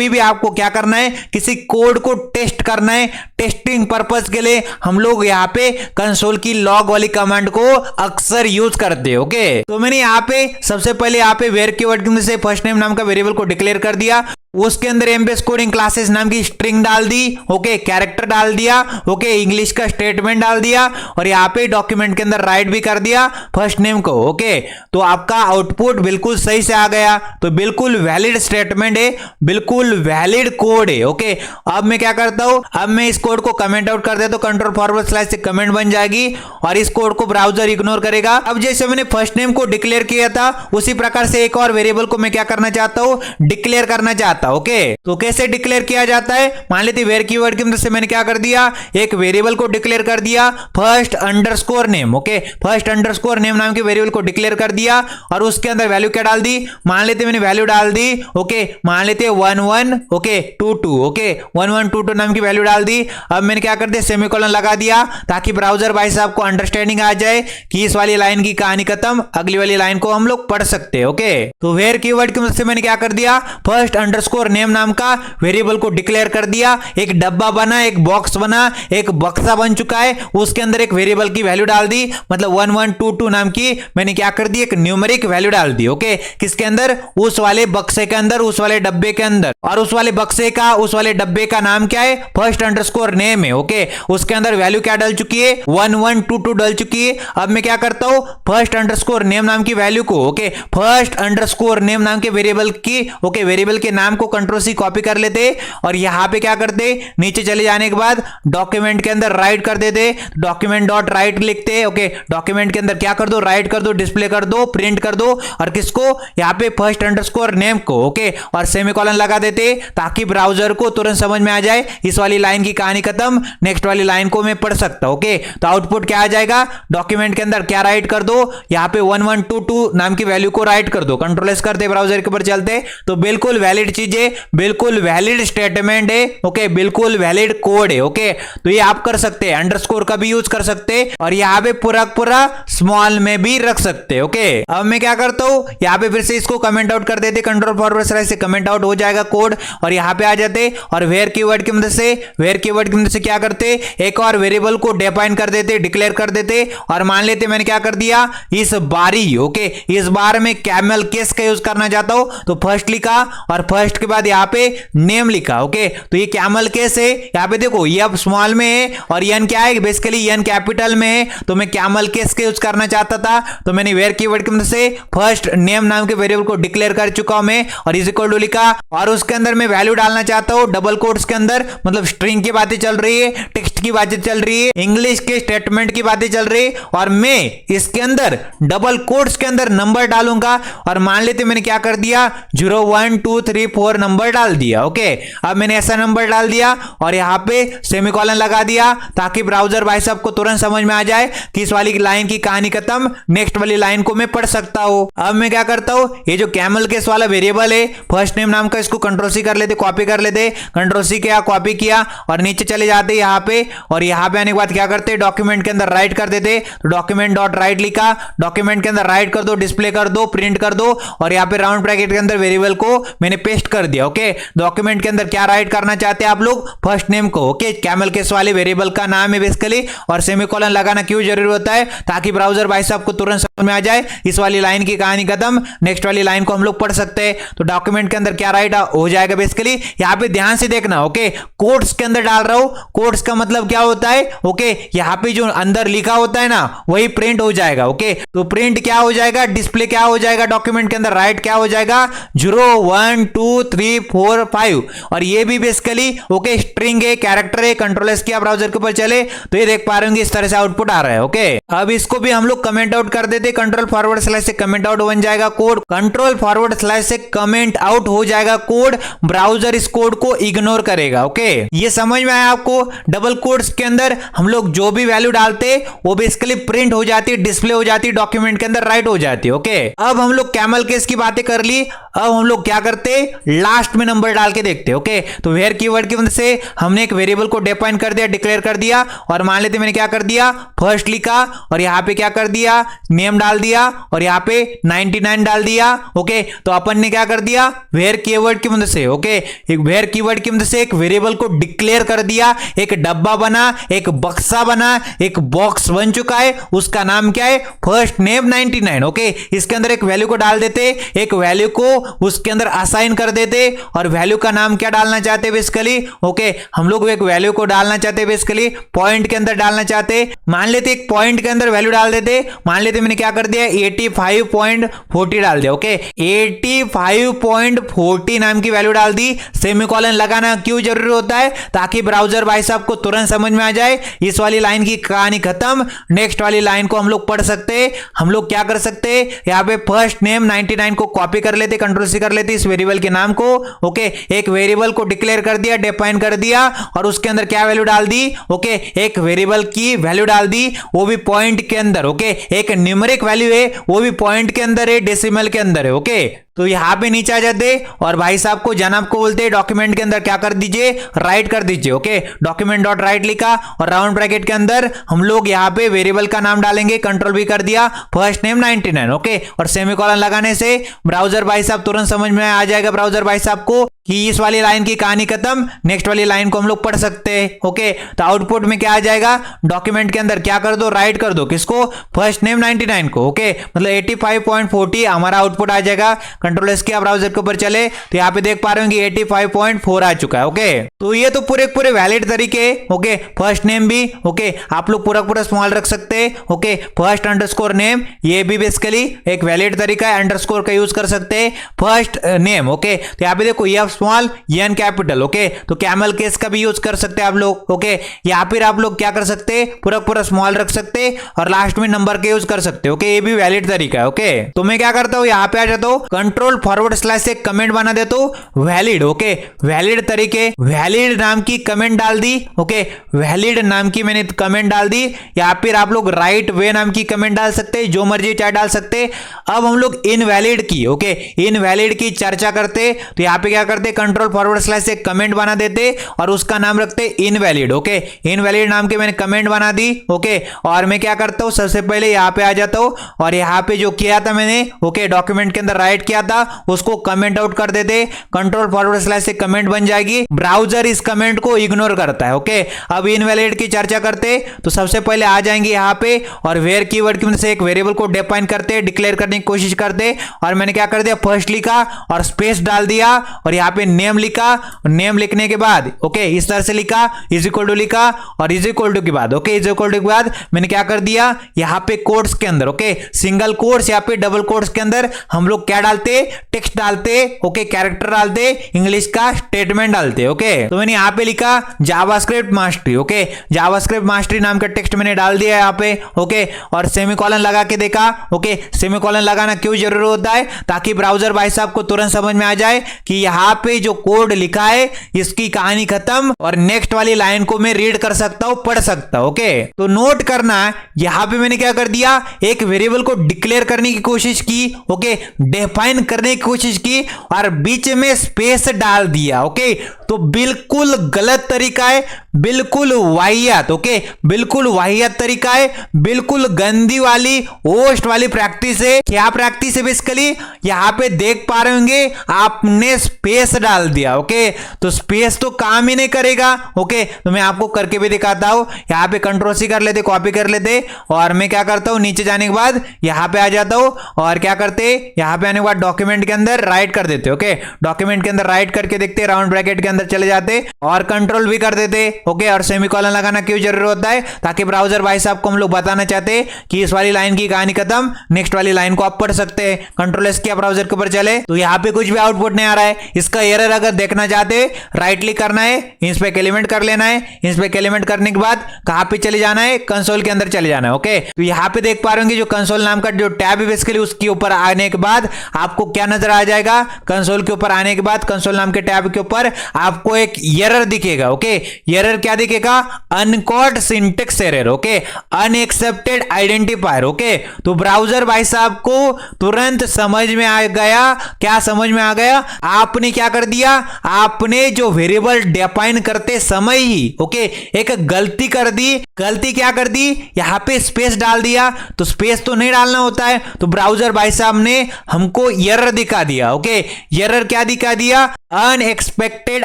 भी आपको क्या करना है, किसी कोड को टेस्ट करना है, टेस्टिंग पर्पस के लिए हम लोग यहाँ पे कंसोल की लॉग वाली कमांड को अक्सर यूज करते हैं। ओके, तो मैंने यहाँ पे सबसे पहले यहाँ पे वेयर कीवर्ड से फर्स्ट नेम नाम का वेरिएबल को डिक्लेयर कर दिया, उसके अंदर एमबीएस कोडिंग क्लासेस नाम की स्ट्रिंग डाल दी। ओके, कैरेक्टर डाल दिया। ओके, इंग्लिश का स्टेटमेंट डाल दिया और यहाँ पे डॉक्यूमेंट के अंदर राइट भी कर दिया फर्स्ट नेम को। ओके, तो आपका आउटपुट बिल्कुल सही से आ गया, तो बिल्कुल वैलिड स्टेटमेंट है, बिल्कुल वैलिड कोड है। ओके, अब मैं क्या करता हूं, अब मैं इस कोड को कमेंट आउट कर देता हूं, कंट्रोल फॉरवर्ड स्लैश से कमेंट बन जाएगी और इस कोड को ब्राउजर इग्नोर करेगा। अब जैसे मैंने फर्स्ट नेम को डिक्लेयर किया था उसी प्रकार से एक और वेरिएबल को मैं क्या करना चाहता हूं, डिक्लेयर करना चाहता। ओके, तो कैसे डिक्लेयर किया जाता है, मान लेते वेयर कीवर्ड की मदद से मैंने क्या कर दिया, एक वेरिएबल को डिक्लेयर कर दिया first underscore name. Okay, first underscore name नाम के वेरिएबल को डिक्लेयर कर दिया और उसके अंदर वैल्यू क्या डाल दी, मान लेते मैंने वैल्यू डाल दी। ओके, मान लेते 1122। ओके, 1122 नाम की वैल्यू डाल दी। अब मैंने क्या कर दिया, सेमीकोलन लगा दिया ताकि ब्राउजर भाई साहब को अंडरस्टैंडिंग आ जाए कि इस वाली लाइन की कहानी खत्म, अगली वाली लाइन को हम लोग पढ़ सकते हैं। ओके, तो वेयर कीवर्ड की मदद से मैंने क्या कर दिया, फर्स्ट अंडरस्कोर नेम नाम का वेरिएबल को डिक्लेयर कर दिया, एक डब्बा बना, एक एक बॉक्स बना, एक बक्सा बन चुका है, उसके अंदर एक वेरिएबल की वैल्यू डाल दी, मतलब 1122 नाम की मैंने क्या कर दी, एक न्यूमेरिक वैल्यू डाल दी। ओके, किसके अंदर, उस वाले बक्से के अंदर, उस वाले डब्बे के अंदर, और उस वाले बक्से का, उस वाले डब्बे का नाम क्या है, फर्स्ट अंडरस्कोर नेम है। ओके, उसके अंदर वैल्यू क्या डल चुकी है, 1122 डल चुकी है। अब मैं क्या करता हूं, फर्स्ट अंडरस्कोर नेम नाम की वैल्यू को, ओके, फर्स्ट अंडरस्कोर नेम नाम के वेरिएबल की, ओके, वेरिएबल के नाम को कंट्रोल सी कॉपी कर लेते और यहां पे क्या करते, नीचे चले जाने के बाद डॉक्यूमेंट के अंदर राइट कर देते, डॉक्यूमेंट डॉट राइट लिखते। ओके, डॉक्यूमेंट के अंदर क्या कर दो, राइट कर दो, डिस्प्ले कर दो, प्रिंट कर दो, और किसको, यहां पे फर्स्ट अंडरस्कोर नेम को, ओके, और सेमीकोलन लगा देते ताकि ब्राउजर को तुरंत समझ में आ जाए इस वाली लाइन की कहानी खत्म, नेक्स्ट वाली लाइन को मैं पढ़ सकता हूं। ओके, तो आउटपुट क्या आ जाएगा, डॉक्यूमेंट के अंदर क्या राइट कर दो, यहां पे 1122 नाम की वैल्यू को राइट कर दो, कंट्रोल एस करते ब्राउजर के ऊपर चलते, तो बिल्कुल वैलिड चीज है, बिल्कुल वैलिड स्टेटमेंट है। ओके, बिल्कुल वैलिड कोड है। ओके, तो ये आप कर सकते हैं, अंडरस्कोर का भी यूज कर सकते हैं और यहां पे पूरा पूरा स्मॉल में भी रख सकते हैं। ओके, अब मैं क्या करता हूं, यहां पे फिर से इसको कमेंट आउट कर देते, कंट्रोल फॉरवर्ड स्लैश से कमेंट आउट हो जाएगा कोड, और यहां पे आ जाते और वेयर कीवर्ड की मदद से, वेयर कीवर्ड की मदद से क्या करते, एक और वेरिएबल को डिफाइन कर देते, डिक्लेयर कर देते, और मान लेते मैंने क्या कर दिया, इस बारी, ओके, इस बार में कैमल केस का यूज करना चाहता हूं, तो फर्स्ट लिखा और फर्स्ट के बाद यहां पे नेम लिखा। ओके, तो ये कैमल केस है, यहां पे देखो ये अब स्मॉल में है और एन क्या है, बेसिकली एन कैपिटल में है, तो मैं कैमल केस का यूज करना चाहता था, तो मैंने वेयर कीवर्ड की मदद से फर्स्ट नेम नाम के वेरिएबल को डिक्लेयर कर चुका हूं मैं, और इज इक्वल टू लिखा, और उसके अंदर मैं वैल्यू डालना चाहता हूं डबल कोट्स के अंदर, मतलब स्ट्रिंग की बातें चल रही है, टेक्स्ट की बातें चल रही है, इंग्लिश के स्टेटमेंट की बातें चल रही है, और मैं इसके अंदर डबल कोट्स के अंदर नंबर डालूंगा, और मान लेते मैंने क्या कर दिया, 0 1 2 3 4 नंबर डाल दिया। ओके, अब मैंने ऐसा नंबर डाल दिया और यहां पे सेमीकोलन लगा दिया ताकि ब्राउजर भाई साहब को तुरंत समझ में आ जाए कि इस वाली लाइन की कहानी खत्म, नेक्स्ट वाली लाइन को मैं पढ़ सकता हूं। अब मैं क्या करता हूं, ये जो कैमल केस वाला वेरिएबल है फर्स्ट नेम नाम का, इसको कंट्रोल सी कर लेते, कॉपी कर लेते, कंट्रोल सी किया, कॉपी किया और नीचे चले जाते यहां पे, और यहां पे आने के बाद क्या करते, डॉक्यूमेंट के अंदर राइट कर देते, तो डॉक्यूमेंट डॉट राइट लिखा, डॉक्यूमेंट के अंदर राइट कर दो, डिस्प्ले कर दो, प्रिंट कर दो, और यहां पे राउंड ब्रैकेट के अंदर वेरिएबल को मैंने पेस्ट कर दिया। ओके, डॉक्यूमेंट के अंदर क्या राइट करना चाहते हैं आप लोग, फर्स्ट नेम को, ओके, कैमल केस वाले वेरिएबल का नाम है बेसिकली, और सेमीकोलन लगाना क्यों जरूरी होता है, ताकि ब्राउजर भाई साहब को तुरंत समझ में आ जाए इस वाली लाइन की कहानी खत्म, नेक्स्ट वाली लाइन को हम लोग पढ़ सकते हैं। तो डॉक्यूमेंट के अंदर क्या राइट हो जाएगा, बेसिकली यहां पे ध्यान से देखना। ओके, कोट्स के अंदर डाल रहा हूं, कोट्स का मतलब क्या होता है, ओके, यहां पे जो अंदर लिखा होता है ना वही प्रिंट हो जाएगा। ओके, तो प्रिंट क्या हो जाएगा, डिस्प्ले क्या हो जाएगा, डॉक्यूमेंट के अंदर राइट क्या हो जाएगा, 0 1 2 3 4 5, और ये भी बेसिकली ओके स्ट्रिंग है, कैरेक्टर है, कंट्रोल एस किया ब्राउजर के ऊपर चले तो ये देख पा रहे होंगे इस तरह से आउटपुट आ रहा है। ओके, अब इसको भी हम लोग कमेंट आउट कर देते, कंट्रोल फॉरवर्ड स्लैश से कमेंट आउट बन जाएगा कोड, कंट्रोल फॉरवर्ड स्लैश से कमेंट आउट हो जाएगा कोड, ब्राउजर इस कोड को इग्नोर करेगा। ओके, ये समझ में आया आपको, डबल कोट्स के अंदर हम लोग जो भी वैल्यू डालते वो बेसिकली प्रिंट हो जाती, डिस्प्ले हो जाती, डॉक्यूमेंट के अंदर राइट हो जाती। ओके, अब हम लोग कैमल केस की बातें कर ली, अब हम लोग क्या करते, लास्ट में नंबर डाल के देखते। ओके, तो वेयर कीवर्ड की मदद से हमने एक वेरिएबल को डिफाइन कर दिया, डिक्लेयर कर दिया, और मान लेते मैंने क्या कर दिया, फर्स्ट लिखा और यहां पे क्या कर दिया, नेम डाल दिया और यहां पे 99 डाल दिया। ओके, तो अपन ने क्या कर दिया, वेयर कीवर्ड की मदद से, ओके, एक वेयर कीवर्ड की मदद से एक वेरिएबल को डिक्लेयर कर दिया, एक डब्बा बना, एक बक्सा बना, एक बॉक्स बन चुका है, उसका नाम क्या है, फर्स्ट नेम 99। ओके, इसके अंदर एक वैल्यू को डाल देते, एक वैल्यू को उसके अंदर असाइन कर देते, और वैल्यू का नाम क्या डालना चाहते बेसिकली, ओके, हम लोग एक वैल्यू को डालना चाहते बेसिकली पॉइंट के अंदर डालना चाहते, मान लेते एक पॉइंट के अंदर वैल्यू डाल देते, मान लेते मैंने क्या कर दिया, 85.40 डाल दिया। ओके, 85.40 नाम की वैल्यू डाल दी, सेमीकोलन लगाना क्यों जरूरी होता है, ताकि ब्राउजर भाई साहब को तुरंत समझ में आ जाए इस वाली लाइन की कहानी खत्म, नेक्स्ट वाली लाइन को हम लोग पढ़ सकते हैं। हम लोग क्या कर सकते हैं, यहाँ पे फर्स्ट नेम 99 को कॉपी कर लेते, कंट्रोल सी कर लेते इस वेरिएबल के नाम को। ओके, एक वेरिएबल को डिक्लेयर कर दिया, डिफाइन कर दिया, और उसके अंदर क्या वैल्यू डाल दी, ओके, एक वेरिएबल की वैल्यू डाल दी, वो भी पॉइंट के अंदर। ओके, एक न्यूमेरिक वैल्यू है, वो भी पॉइंट के अंदर है, डेसिमल के अंदर है। ओके, तो यहां पे नीचे आ जाते और भाई साहब को जनाब को बोलते डॉक्यूमेंट के अंदर क्या कर दीजिए, राइट कर दीजिए। ओके, डॉक्यूमेंट डॉट राइट लिखा और राउंड ब्रैकेट के अंदर हम लोग यहां पे वेरिएबल का नाम डालेंगे, कंट्रोल भी कर दिया, फर्स्ट नेम 99। ओके, और सेमीकोलन लगाने से ब्राउजर भाई साहब तुरंत समझ में आ जाएगा ब्राउजर भाई साहब को कि इस वाली लाइन की कहानी खत्म, नेक्स्ट वाली लाइन को हम लोग पढ़ सकते हैं। ओके, तो आउटपुट में क्या आ जाएगा, डॉक्यूमेंट के अंदर क्या कर दो, राइट कर दो, किसको, फर्स्ट नेम 99 को। ओके, मतलब 85.40 हमारा आउटपुट आ जाएगा। कंट्रोल एस किया, ब्राउजर के ऊपर चले तो यहाँ पे देख पा रहे होंगे 85.4 आ चुका है। ओके, तो ये तो पूरे वैलिड तरीके। ओके, फर्स्ट नेम भी ओके आप लोग पूरा स्मॉल रख सकते हैं। ओके, फर्स्ट अंडरस्कोर नेम, ये भी बेसिकली एक वैलिड तरीका है, अंडरस्कोर का यूज कर सकते हैं फर्स्ट नेम। ओके, तो यहाँ पे देखो F small N capital. Okay, तो कैमल केस का भी यूज कर सकते हैं आप लोग। ओके, या फिर आप लोग क्या कर सकते हैं, पूरा स्मॉल रख सकते हैं और लास्ट में नंबर के यूज कर सकते हैं। ओके, ये भी वैलिड तरीका है। ओके, तो मैं क्या करता हूं, यहाँ पे आ जाता हूं, कंट्रोल फॉरवर्ड स्लैश से कमेंट बना देता हूं वैलिड। ओके, वैलिड तरीके, वैलिड नाम की कमेंट डाल दी। ओके, वैलिड नाम की मैंने कमेंट डाल दी, या फिर आप लोग राइट वे नाम की कमेंट डाल सकते हैं, जो मर्जी चाहे डाल सकते। अब हम लोग इनवैलिड की, ओके, इनवैलिड की चर्चा करते, तो यहाँ पे क्या करते, कंट्रोल फॉरवर्ड स्लैश से कमेंट बना देते और उसका नाम रखते इनवैलिड। ओके, इनवैलिड नाम के मैंने कमेंट बना दी। ओके, और मैं क्या करता हूं, सबसे पहले यहाँ पे आ जाता हूं और यहाँ पे जो किया था मैंने, ओके, डॉक्यूमेंट के अंदर राइट किया था उसको कमेंट आउट कर देते, कंट्रोल फॉरवर्ड स्लैश से कमेंट बन जाएगी, ब्राउजर इस कमेंट को इग्नोर करता है। ओके, अब इनवैलिड की चर्चा करते, तो सबसे पहले आ जाएंगे यहाँ पे और वेयर कीवर्ड की मदद से एक वेरिएबल को डिफाइन करते, डिक्लेयर करने की कोशिश करते, और मैंने क्या कर दिया, फर्स्ट लिखा और स्पेस डाल दिया और यहाँ पे नेम लिखा, नेम लिखने के बाद ओके इस तरह से लिखा, इज इक्वल टू लिखा और इज इक्वल टू के बाद, ओके, इज इक्वल टू के बाद मैंने क्या कर दिया, यहाँ पे कोट्स के अंदर, ओके, सिंगल कोट्स या पे डबल कोट्स के अंदर हम लोग क्या डालते, टेक्स्ट डालते, ओके, कैरेक्टर डालते, इंग्लिश का स्टेटमेंट डालते। ओके, तो मैंने यहाँ पे लिखा JavaScript mastery. Okay, JavaScript mastery नाम का टेक्स्ट मैंने डाल दिया यहाँ पे। ओके, और सेमीकोलन लगा के देखा। ओके, सेमीकोलन लगाना क्यों जरूरी होता है, ताकि ब्राउजर भाई साहब को तुरंत समझ में आ जाए कि यहाँ पे जो कोड लिखा है इसकी कहानी खत्म और नेक्स्ट वाली लाइन को मैं रीड कर सकता हूं, पढ़ सकता हूं। ओके, तो नोट करना, यहां पे मैंने क्या कर दिया, एक वेरिएबल को डिक्लेयर करने की कोशिश की, ओके, डिफाइन करने की कोशिश की और बीच में स्पेस डाल दिया। ओके, तो बिल्कुल गलत तरीका है, बिल्कुल वाहियात। ओके, बिल्कुल वाहियात तरीका है, बिल्कुल गंदी वाली ओस्ट वाली प्रैक्टिस है। क्या प्रैक्टिस है, बेसिकली यहां पे देख पा रहे होंगे आपने स्पेस डाल दिया। ओके, तो स्पेस तो काम ही नहीं करेगा। ओके, तो मैं आपको करके भी दिखाता हूं, यहां पे कंट्रोल सी कर लेते, कॉपी कर लेते और मैं क्या करता हूं, नीचे जाने के बाद यहां पे आ जाता हूं और क्या करते, यहां पे आने के बाद डॉक्यूमेंट के अंदर राइट कर देते। ओके, डॉक्यूमेंट के अंदर राइट करके देखते, राउंड ब्रैकेट के अंदर चले जाते और कंट्रोल भी कर देते। ओके, और सेमीकोलन लगाना क्यों जरूरी होता है, ताकि ब्राउजर भाई साहब को हम लोग बताना चाहते हैं कि इस वाली लाइन की कहानी खत्म, नेक्स्ट वाली लाइन को आप पढ़ सकते हैं। कंट्रोल एस किया, ब्राउजर के ऊपर चले तो यहाँ पे कुछ भी आउटपुट नहीं आ रहा है। इसका एरर अगर देखना चाहते, राइट क्लिक करना है, इंस्पेक्ट एलिमेंट कर लेना है, इंस्पेक्ट एलिमेंट करने के बाद कहां पे चले जाना है, कंसोल के अंदर चले जाना है। ओके, तो यहाँ पे देख पा रहे होंगे जो कंसोल नाम का जो टैब है बेसिकली उसके ऊपर आने के बाद आपको क्या नजर आ जाएगा, कंसोल के ऊपर आने के बाद कंसोल नाम के टैब के ऊपर आपको एक एरर दिखेगा। ओके, एरर क्या दिखेगा, uncaught syntax error. Okay, unexpected identifier. Okay, तो ब्राउजर भाई साहब को तुरंत समझ में आ गया, क्या समझ में आ गया, आपने क्या कर दिया, आपने जो वेरिएबल डिफाइन करते समय ही ओके एक गलती कर दी। गलती क्या कर दी, यहां पे स्पेस डाल दिया, तो स्पेस तो नहीं डालना होता है, तो ब्राउजर भाई साहब ने हमको एरर दिखा दिया। ओके, एरर क्या दिखा दिया, अनएक्सपेक्टेड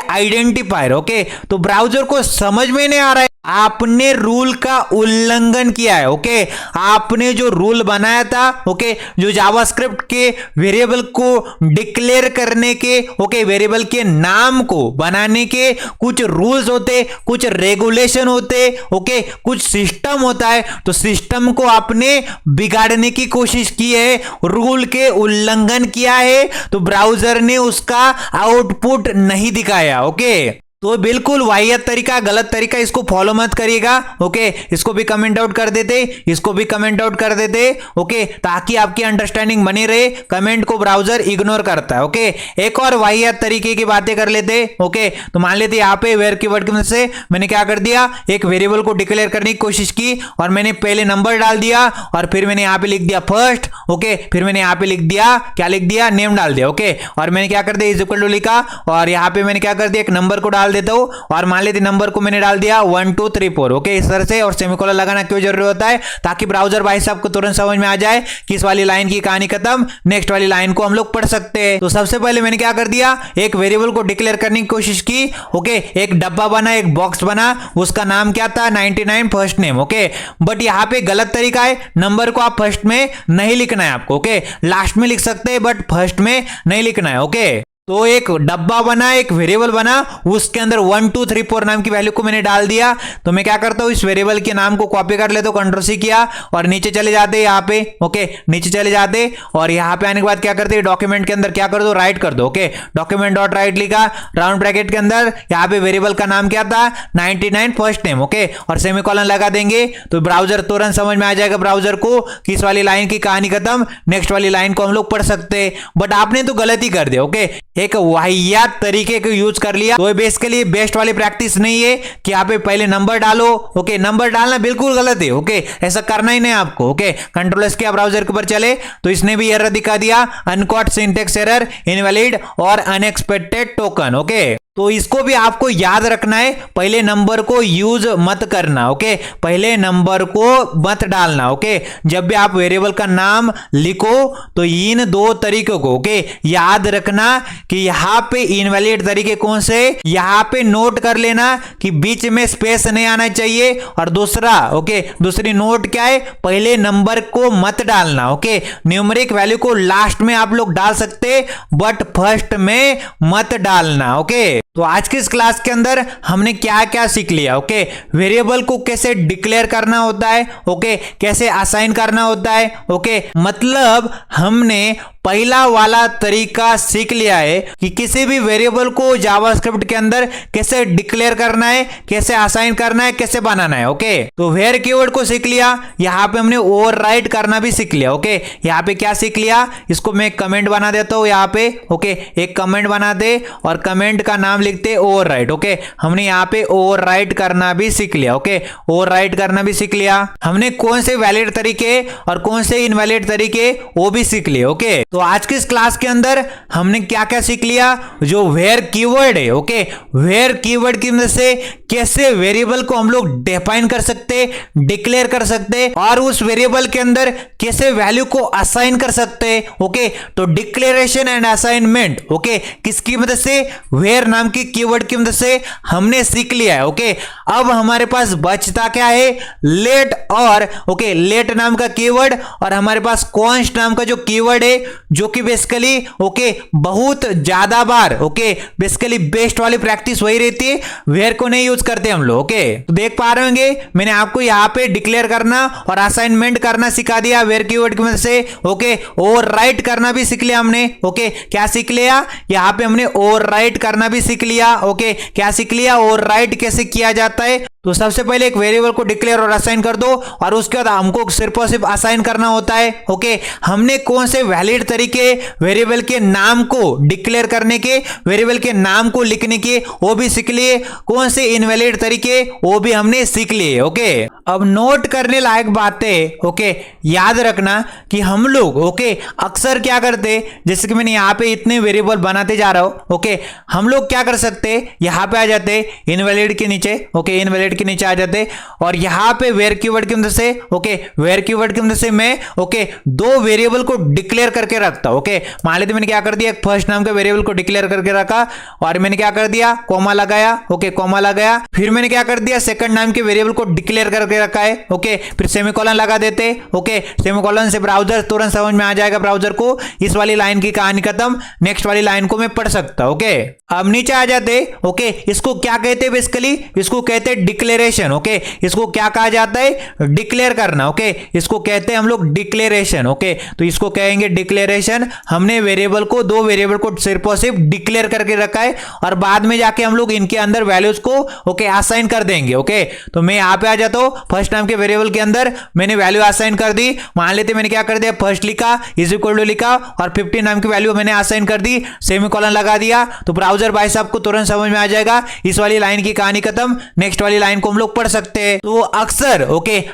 आइडेंटिफायर। ओके, तो ब्राउजर को समझ में नहीं आ रहा है, आपने रूल का उल्लंघन किया है। ओके, आपने जो रूल बनाया था, ओके, जो जावास्क्रिप्ट के वेरिएबल को डिक्लेयर करने के, ओके, वेरिएबल के नाम को बनाने के कुछ रूल्स होते, कुछ रेगुलेशन होते, ओके, कुछ सिस्टम होता है, तो सिस्टम को आपने बिगाड़ने की कोशिश की है, रूल के उल्लंघन किया है, तो ब्राउजर ने उसका आउटपुट नहीं दिखाया। ओके, तो बिल्कुल वाहियात तरीका, गलत तरीका, इसको फॉलो मत करिएगा। ओके, इसको भी कमेंट आउट कर देते, इसको भी कमेंट आउट कर देते। ओके, ताकि आपकी अंडरस्टैंडिंग बनी रहे, कमेंट को ब्राउजर इग्नोर करता है। ओके, एक और वाहियात तरीके की बातें कर लेते। ओके, तो मान लेते यहाँ पे वेयर कीवर्ड की मदद से मैंने क्या कर दिया, एक वेरिएबल को डिक्लेयर करने की कोशिश की और मैंने पहले नंबर डाल दिया और फिर मैंने यहाँ पे लिख दिया फर्स्ट। ओके, फिर मैंने यहाँ पे लिख दिया, क्या लिख दिया, नेम डाल दिया। ओके, और मैंने क्या कर दिया, इज इक्वल टू लिखा और यहाँ पे मैंने क्या कर दिया, एक नंबर को डाल डाल देता हूँ और मान लेते नंबर को मैंने डाल दिया 1 2 3 4। ओके, इस तरह से। और सेमीकोलन लगाना क्यों जरूरी होता है? ताकि ब्राउजर भाई साहब को तुरंत समझ में आ जाए कि इस वाली लाइन की कहानी खत्म, नेक्स्ट वाली लाइन को हम लोग पढ़ सकते हैं। तो सबसे पहले मैंने क्या कर दिया, एक वेरिएबल को डिक्लेयर करने की कोशिश की। ओके, एक डब्बा बना, एक बॉक्स बना, उसका नाम क्या था 99 फर्स्ट नेम। ओके, बट यहां पे गलत तरीका है, नंबर को आप फर्स्ट में नहीं लिखना है आपको। ओके, लास्ट में लिख सकते हैं बट फर्स्ट में नहीं लिखना है। ओके, तो एक डब्बा बना, एक वेरिएबल बना, उसके अंदर 1 2 3 4 नाम की वैल्यू को मैंने डाल दिया। तो मैं क्या करता हूं, इस वेरिएबल के नाम को कॉपी कर लेता हूं, Ctrl+C किया और नीचे चले जाते यहाँ पे। ओके, नीचे चले जाते और यहाँ पे आने के बाद क्या करते, डॉक्यूमेंट के अंदर क्या कर दो, राइट कर दो। ओके, डॉक्यूमेंट डॉट राइट लिखा, राउंड ब्रैकेट के अंदर यहाँ पे वेरिएबल का नाम क्या था 99 फर्स्ट नेम। ओके, और सेमीकोलन लगा देंगे तो ब्राउजर तुरंत समझ में आ जाएगा ब्राउजर को कि इस वाली लाइन की कहानी खत्म, नेक्स्ट वाली लाइन को हम लोग पढ़ सकते हैं। बट आपने तो गलती कर दिया। ओके, एक वाहियात तरीके को यूज कर लिया। तो बेसिकली बेस्ट वाली प्रैक्टिस नहीं है कि आप पहले नंबर डालो। ओके, नंबर डालना बिल्कुल गलत है। ओके, ऐसा करना ही नहीं आपको। ओके, Ctrl+S किया, ब्राउजर के ऊपर चले तो इसने भी एरर दिखा दिया, अनकॉट सिंटेक्स एरर, इनवैलिड और अनएक्सपेक्टेड टोकन। ओके, तो इसको भी आपको याद रखना है, पहले नंबर को यूज मत करना। ओके, पहले नंबर को मत डालना। ओके, जब भी आप वेरिएबल का नाम लिखो तो इन दो तरीकों को ओके याद रखना कि यहां पे इनवैलिड तरीके कौन से, यहां पे नोट कर लेना कि बीच में स्पेस नहीं आना चाहिए। और दूसरा ओके, दूसरी नोट क्या है, पहले नंबर को मत डालना। ओके, न्यूमेरिक वैल्यू को लास्ट में आप लोग डाल सकते बट फर्स्ट में मत डालना। ओके, तो आज की इस क्लास के अंदर हमने क्या क्या सीख लिया। ओके, वेरिएबल को कैसे डिक्लेयर करना होता है, ओके, कैसे असाइन करना होता है। ओके, मतलब हमने पहला वाला तरीका सीख लिया है कि किसी भी वेरिएबल को जावास्क्रिप्ट के अंदर कैसे डिक्लेयर करना है, कैसे असाइन करना है, कैसे बनाना है। ओके, तो वेयर कीवर्ड को सीख लिया, यहां पे हमने ओवरराइड करना भी सीख लिया। ओके, यहां पे क्या सीख लिया, इसको मैं कमेंट बना देता हूं यहां पे। ओके, एक कमेंट बना दे और कमेंट का नाम लिखते ओवरराइड। ओके, हमने यहां पे ओवरराइड करना भी सीख लिया। ओके, ओवरराइड करना भी सीख लिया हमने, कौन से वैलिड तरीके और कौन से इनवैलिड तरीके वो भी सीख लिए। ओके, तो आज की इस क्लास के अंदर हमने क्या क्या सीख लिया, जो वेयर कीवर्ड है। ओके, वेयर कीवर्ड की मदद से कैसे वेरिएबल को हम लोग डिफाइन कर सकते, डिक्लेयर कर सकते और उस वेरिएबल के अंदर कैसे वैल्यू को असाइन कर सकते। ओके, तो डिक्लेरेशन एंड असाइनमेंट ओके किसकी मदद से, वेयर नाम की कीवर्ड की मदद से हमने सीख लिया है। ओके, अब हमारे पास बचता क्या है, लेट और ओके, लेट नाम का कीवर्ड और हमारे पास कॉन्स्ट नाम का जो कीवर्ड है, जो कि बेसिकली ओके बहुत ज्यादा बार ओके बेसिकली बेस्ट वाली प्रैक्टिस वही रहती है, वेयर को नहीं यूज करते हम लोग। ओके, तो देख पा रहे होंगे मैंने आपको यहां पे डिक्लेयर करना और असाइनमेंट करना सिखा दिया वेयर कीवर्ड की मदद से। ओके, ओवरराइट करना भी सीख लिया हमने। ओके, क्या सीख लिया, यहां पे हमने ओवरराइट करना भी सीख लिया। ओके, क्या सीख लिया, ओवरराइट कैसे किया जाता है। तो सबसे पहले एक वेरिएबल को डिक्लेयर और असाइन कर दो और उसके बाद हमको सिर्फ और सिर्फ असाइन करना होता है। ओके, हमने कौन से वैलिड तरीके वेरिएबल के नाम को डिक्लेयर करने के, वेरिएबल के नाम को लिखने के वो भी सीख लिए, कौन से इनवैलिड तरीके वो भी हमने सीख लिए। ओके, अब नोट करने लायक बातें ओके याद रखना कि हम लोग ओके अक्सर क्या करते, जैसे कि मैंने यहाँ पे इतने वेरिएबल बनाते जा रहा हूं। ओके, हम लोग क्या कर सकते, यहां पे आ जाते इनवैलिड के नीचे। ओके, इनवैलिड के नीचे आ जाते और यहां पे वेयर कीवर्ड की मदद से ओके, वेयर कीवर्ड की मदद से मैं ओके दो वेरिएबल को डिक्लेयर करके रखता हूं। ओके, मान लेते मैंने क्या कर दिया, एक फर्स्ट नाम के वेरिएबल को डिक्लेयर करके रखा और मैंने क्या कर दिया, कॉमा लगाया। ओके, कॉमा लगाया, फिर मैंने क्या कर दिया, सेकंड नाम के वेरिएबल को डिक्लेयर करके रखा है। ओके, फिर सेमीकोलन लगा देते। ओके, सेमीकोलन से ब्राउजर तुरंत समझ में आ जाएगा ब्राउजर को इस वाली लाइन की कहानी खत्म, नेक्स्ट वाली लाइन को मैं पढ़ सकता। ओके, अब नीचे आ जाते। ओके, इसको क्या कहते हैं, बेसिकली इसको कहते हैं डिक्लेरेशन। ओके, इसको क्या कहा जाता है, डिक्लेयर करना। ओके, इसको कहते हैं हम लोग डिक्लेरेशन। ओके, तो इसको कहेंगे डिक्लेरेशन। हमने वेरिएबल को, दो वेरिएबल को सिर्फ और सिर्फ डिक्लेयर करके रखा है और बाद में जाके हम लोग इनके अंदर वैल्यूज को ओके असाइन कर देंगे। ओके, तो मैं यहां पे आ जाता हूं, फर्स्ट नाम के वेरिएबल के अंदर मैंने वैल्यू असाइन कर दी। मान लेते मैंने क्या कर दिया, फर्स्ट लिखा इज इक्वल टू लिखा और 15 नाम की वैल्यू मैंने असाइन कर दी, सेमीकोलन लगा दिया। तो ब्राउजर भाई साहब को तुरंत समझ में आ जाएगा इस वाली लाइन की कहानी खत्म, नेक्स्ट वाली लाइन को हम लोग पढ़ सकते हैं। तो अक्सर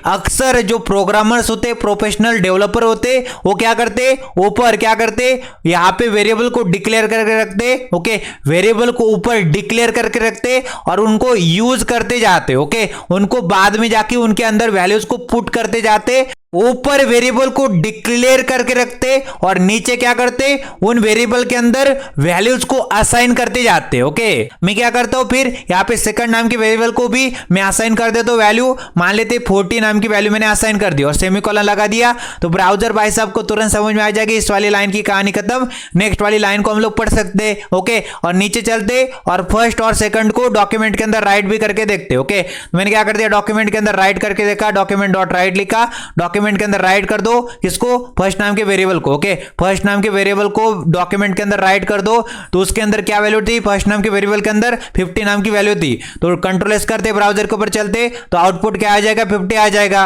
अक्सर जो प्रोग्रामर्स होते, प्रोफेशनल डेवलपर होते, वो क्या करते, ऊपर क्या करते, यहाँ पे वेरिएबल को डिक्लेयर करके रखते। वेरिएबल को ऊपर डिक्लेयर करके रखते और उनको यूज करते जाते। उनको बाद में जाके उनके अंदर वैल्यूज को पुट करते जाते। ऊपर वेरिएबल को डिक्लेयर करके रखते और नीचे क्या करते, उन वेरिएबल के अंदर वैल्यूज को असाइन करते जाते। मैं क्या करता हूं, फिर यहाँ पे सेकंड नाम की वेरिएबल को भी मैं असाइन कर देता हूं वैल्यू। मान लेते 40 नाम की वैल्यू मैंने असाइन कर दी और सेमीकोलन लगा दिया, तो ब्राउजर भाई साहब को तुरंत समझ में आ जाएगी इस वाली लाइन की कहानी खत्म। नेक्स्ट वाली लाइन को हम लोग पढ़ सकते हैं। और नीचे चलते और फर्स्ट और सेकंड को डॉक्यूमेंट के अंदर राइट भी करके देखते। मैंने क्या कर दिया, डॉक्यूमेंट के अंदर राइट करके देखा, डॉक्यूमेंट डॉट राइट लिखा, डॉक्यूमेंट के अंदर राइट कर दो किसको, फर्स्ट नाम के वेरिएबल को। फर्स्ट नाम के वेरिएबल को डॉक्यूमेंट के अंदर राइट कर दो, तो उसके अंदर क्या वैल्यू थी, फर्स्ट नाम के वेरिएबल के अंदर 50 नाम की वैल्यू थी। तो कंट्रोल एस करते, ब्राउजर के ऊपर चलते, तो आउटपुट क्या आ जाएगा, 50 आ जाएगा।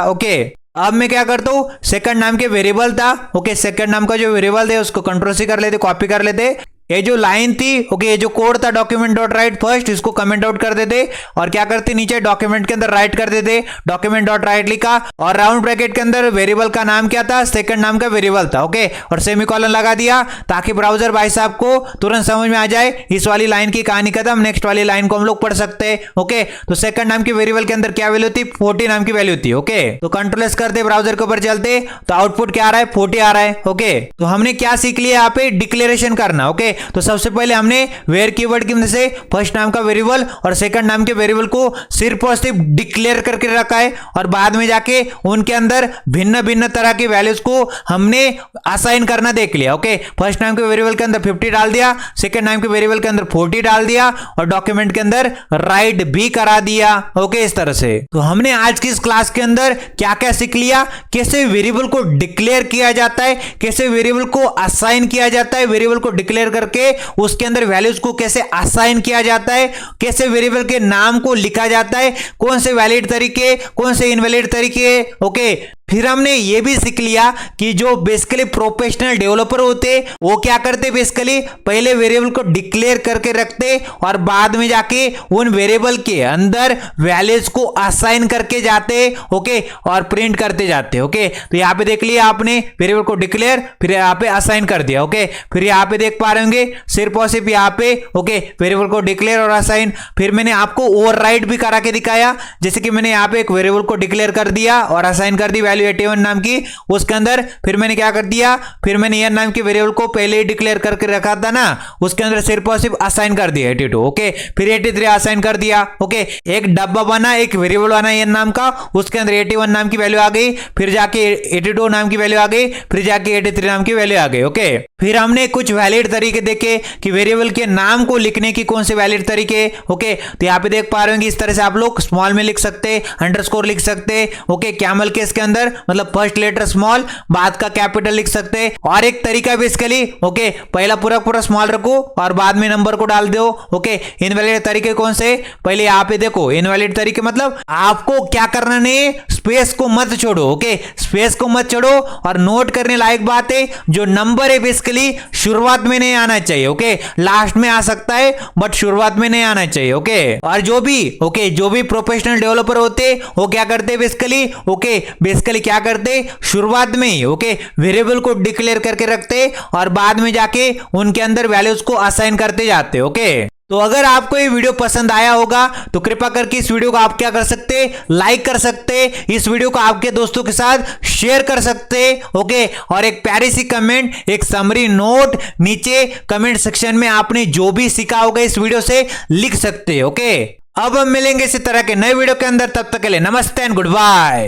अब मैं क्या करता हूं, सेकंड नाम के वेरिएबल था, सेकंड नाम का जो वेरिएबल है उसको कंट्रोल सी कर लेते, कॉपी कर लेते। ये जो लाइन थी, ये जो कोड था डॉक्यूमेंट डॉट राइट फर्स्ट, इसको कमेंट आउट कर देते और क्या करते, नीचे डॉक्यूमेंट के अंदर राइट कर देते, डॉक्यूमेंट डॉट राइट लिखा और राउंड ब्रैकेट के अंदर वेरिएबल का नाम क्या था, सेकंड नाम का वेरिएबल था। और सेमीकोलन लगा दिया ताकि ब्राउजर भाई साहब को तुरंत समझ में आ जाए इस वाली लाइन की कहानी खत्म। नेक्स्ट वाली लाइन को हम लोग पढ़ सकते हैं। तो सेकंड नाम की वेरिएबल के अंदर क्या वैल्यू थी, 40 नाम की वैल्यू थी। तो कंट्रोल एस करते, ब्राउजर के ऊपर चलते, तो आउटपुट क्या आ रहा है, 40 आ रहा है। तो हमने क्या सीख लिया यहाँ पे, डिक्लेरेशन करना। तो सबसे पहले हमने वेयर कीवर्ड की मदद से फर्स्ट नाम का वेरिएबल और सेकंड नाम के वेरिएबल को सिर्फ और सिर्फ डिक्लेयर करके रखा है और बाद में जाके उनके अंदर भिन्न भिन्न तरह की वैल्यूज को हमने असाइन करना देख लिया। फर्स्ट नाम के वेरिएबल के अंदर 50 डाल दिया, सेकंड नाम के वेरिएबल के अंदर 40 डाल दिया और डॉक्यूमेंट के अंदर राइट भी करा दिया। इस तरह से तो हमने आज की इस क्लास के अंदर क्या क्या सीख लिया, कैसे वेरिएबल को डिक्लेयर किया जाता है, कैसे वेरिएबल को असाइन किया जाता है, वेरिएबल को डिक्लेयर करके उसके अंदर वैल्यूज को कैसे असाइन किया जाता है, कैसे वेरिएबल के नाम को लिखा जाता है, कौन से वैलिड तरीके, कौन से इनवैलिड तरीके। फिर हमने ये भी सीख लिया कि जो बेसिकली प्रोफेशनल डेवलपर होते वो क्या करते, बेसिकली पहले वेरिएबल को डिक्लेयर करके रखते और बाद में जाके उन वेरिएबल के अंदर वैल्यूज को असाइन करके जाते और प्रिंट करते जाते। तो यहाँ पे देख लिया आपने, वेरिएबल को डिक्लेयर फिर यहाँ पे असाइन कर दिया। फिर यहाँ पे देख पा रहे होंगे सिर्फ और सिर्फ यहाँ पे वेरिएबल को डिक्लेयर और असाइन। फिर मैंने आपको ओवरराइड भी करा के दिखाया, जैसे कि मैंने यहाँ पे एक वेरिएबल को डिक्लेयर कर दिया और असाइन कर दी वैल्यू 81 नाम की, उसके अंदर फिर मैंने क्या कर दिया, फिर मैंने ईयर नाम की वेरिएबल को पहले ही डिक्लेयर करके रखा था ना, उसके अंदर सिर्फ और सिर्फ असाइन कर दिया 82। फिर 83 असाइन कर दिया। एक डब्बा बना, एक वेरिएबल बना ईयर नाम का, उसके अंदर 81 नाम की वैल्यू आ गई, फिर जाके 82 नाम की वैल्यू आ गई, फिर जाके 83 नाम की वैल्यू आ गई। फिर हमने कुछ वैलिड तरीके देखे कि वेरिएबल के नाम को लिखने की कौन से वैलिड तरीके। तो यहाँ पे देख पा रहे होंगे इस तरह से आप लोग स्मॉल में लिख सकते, अंडरस्कोर लिख सकते, कैमल केस के अंदर मतलब फर्स्ट लेटर स्मॉल बाद का कैपिटल लिख सकते। और एक तरीका बेसिकली पहला पूरा स्मॉल रखो और बाद में नंबर को डाल दो। इनवैलिड तरीके कौन से, पहले यहाँ पे देखो इनवैलिड तरीके मतलब आपको क्या करना नहीं, स्पेस को मत छोड़ो। स्पेस को मत छोड़ो और नोट करने लायक बात है, जो नंबर है बेसिकली शुरुआत में नहीं आना चाहिए। लास्ट में आ सकता है बट शुरुआत में नहीं आना चाहिए। और जो भी प्रोफेशनल डेवलपर होते वो क्या करते बेसिकली क्या करते, शुरुआत में ही वेरिएबल को डिक्लेयर करके रखते और बाद में जाके उनके अंदर वैल्यूज को असाइन करते जाते। तो अगर आपको ये वीडियो पसंद आया होगा तो कृपया करके इस वीडियो को आप क्या कर सकते, लाइक कर सकते, इस वीडियो को आपके दोस्तों के साथ शेयर कर सकते। और एक प्यारी सी कमेंट, एक समरी नोट नीचे कमेंट सेक्शन में आपने जो भी सीखा होगा इस वीडियो से लिख सकते। अब हम मिलेंगे इसी तरह के नए वीडियो के अंदर, तब तक के लिए नमस्ते एंड गुड बाय।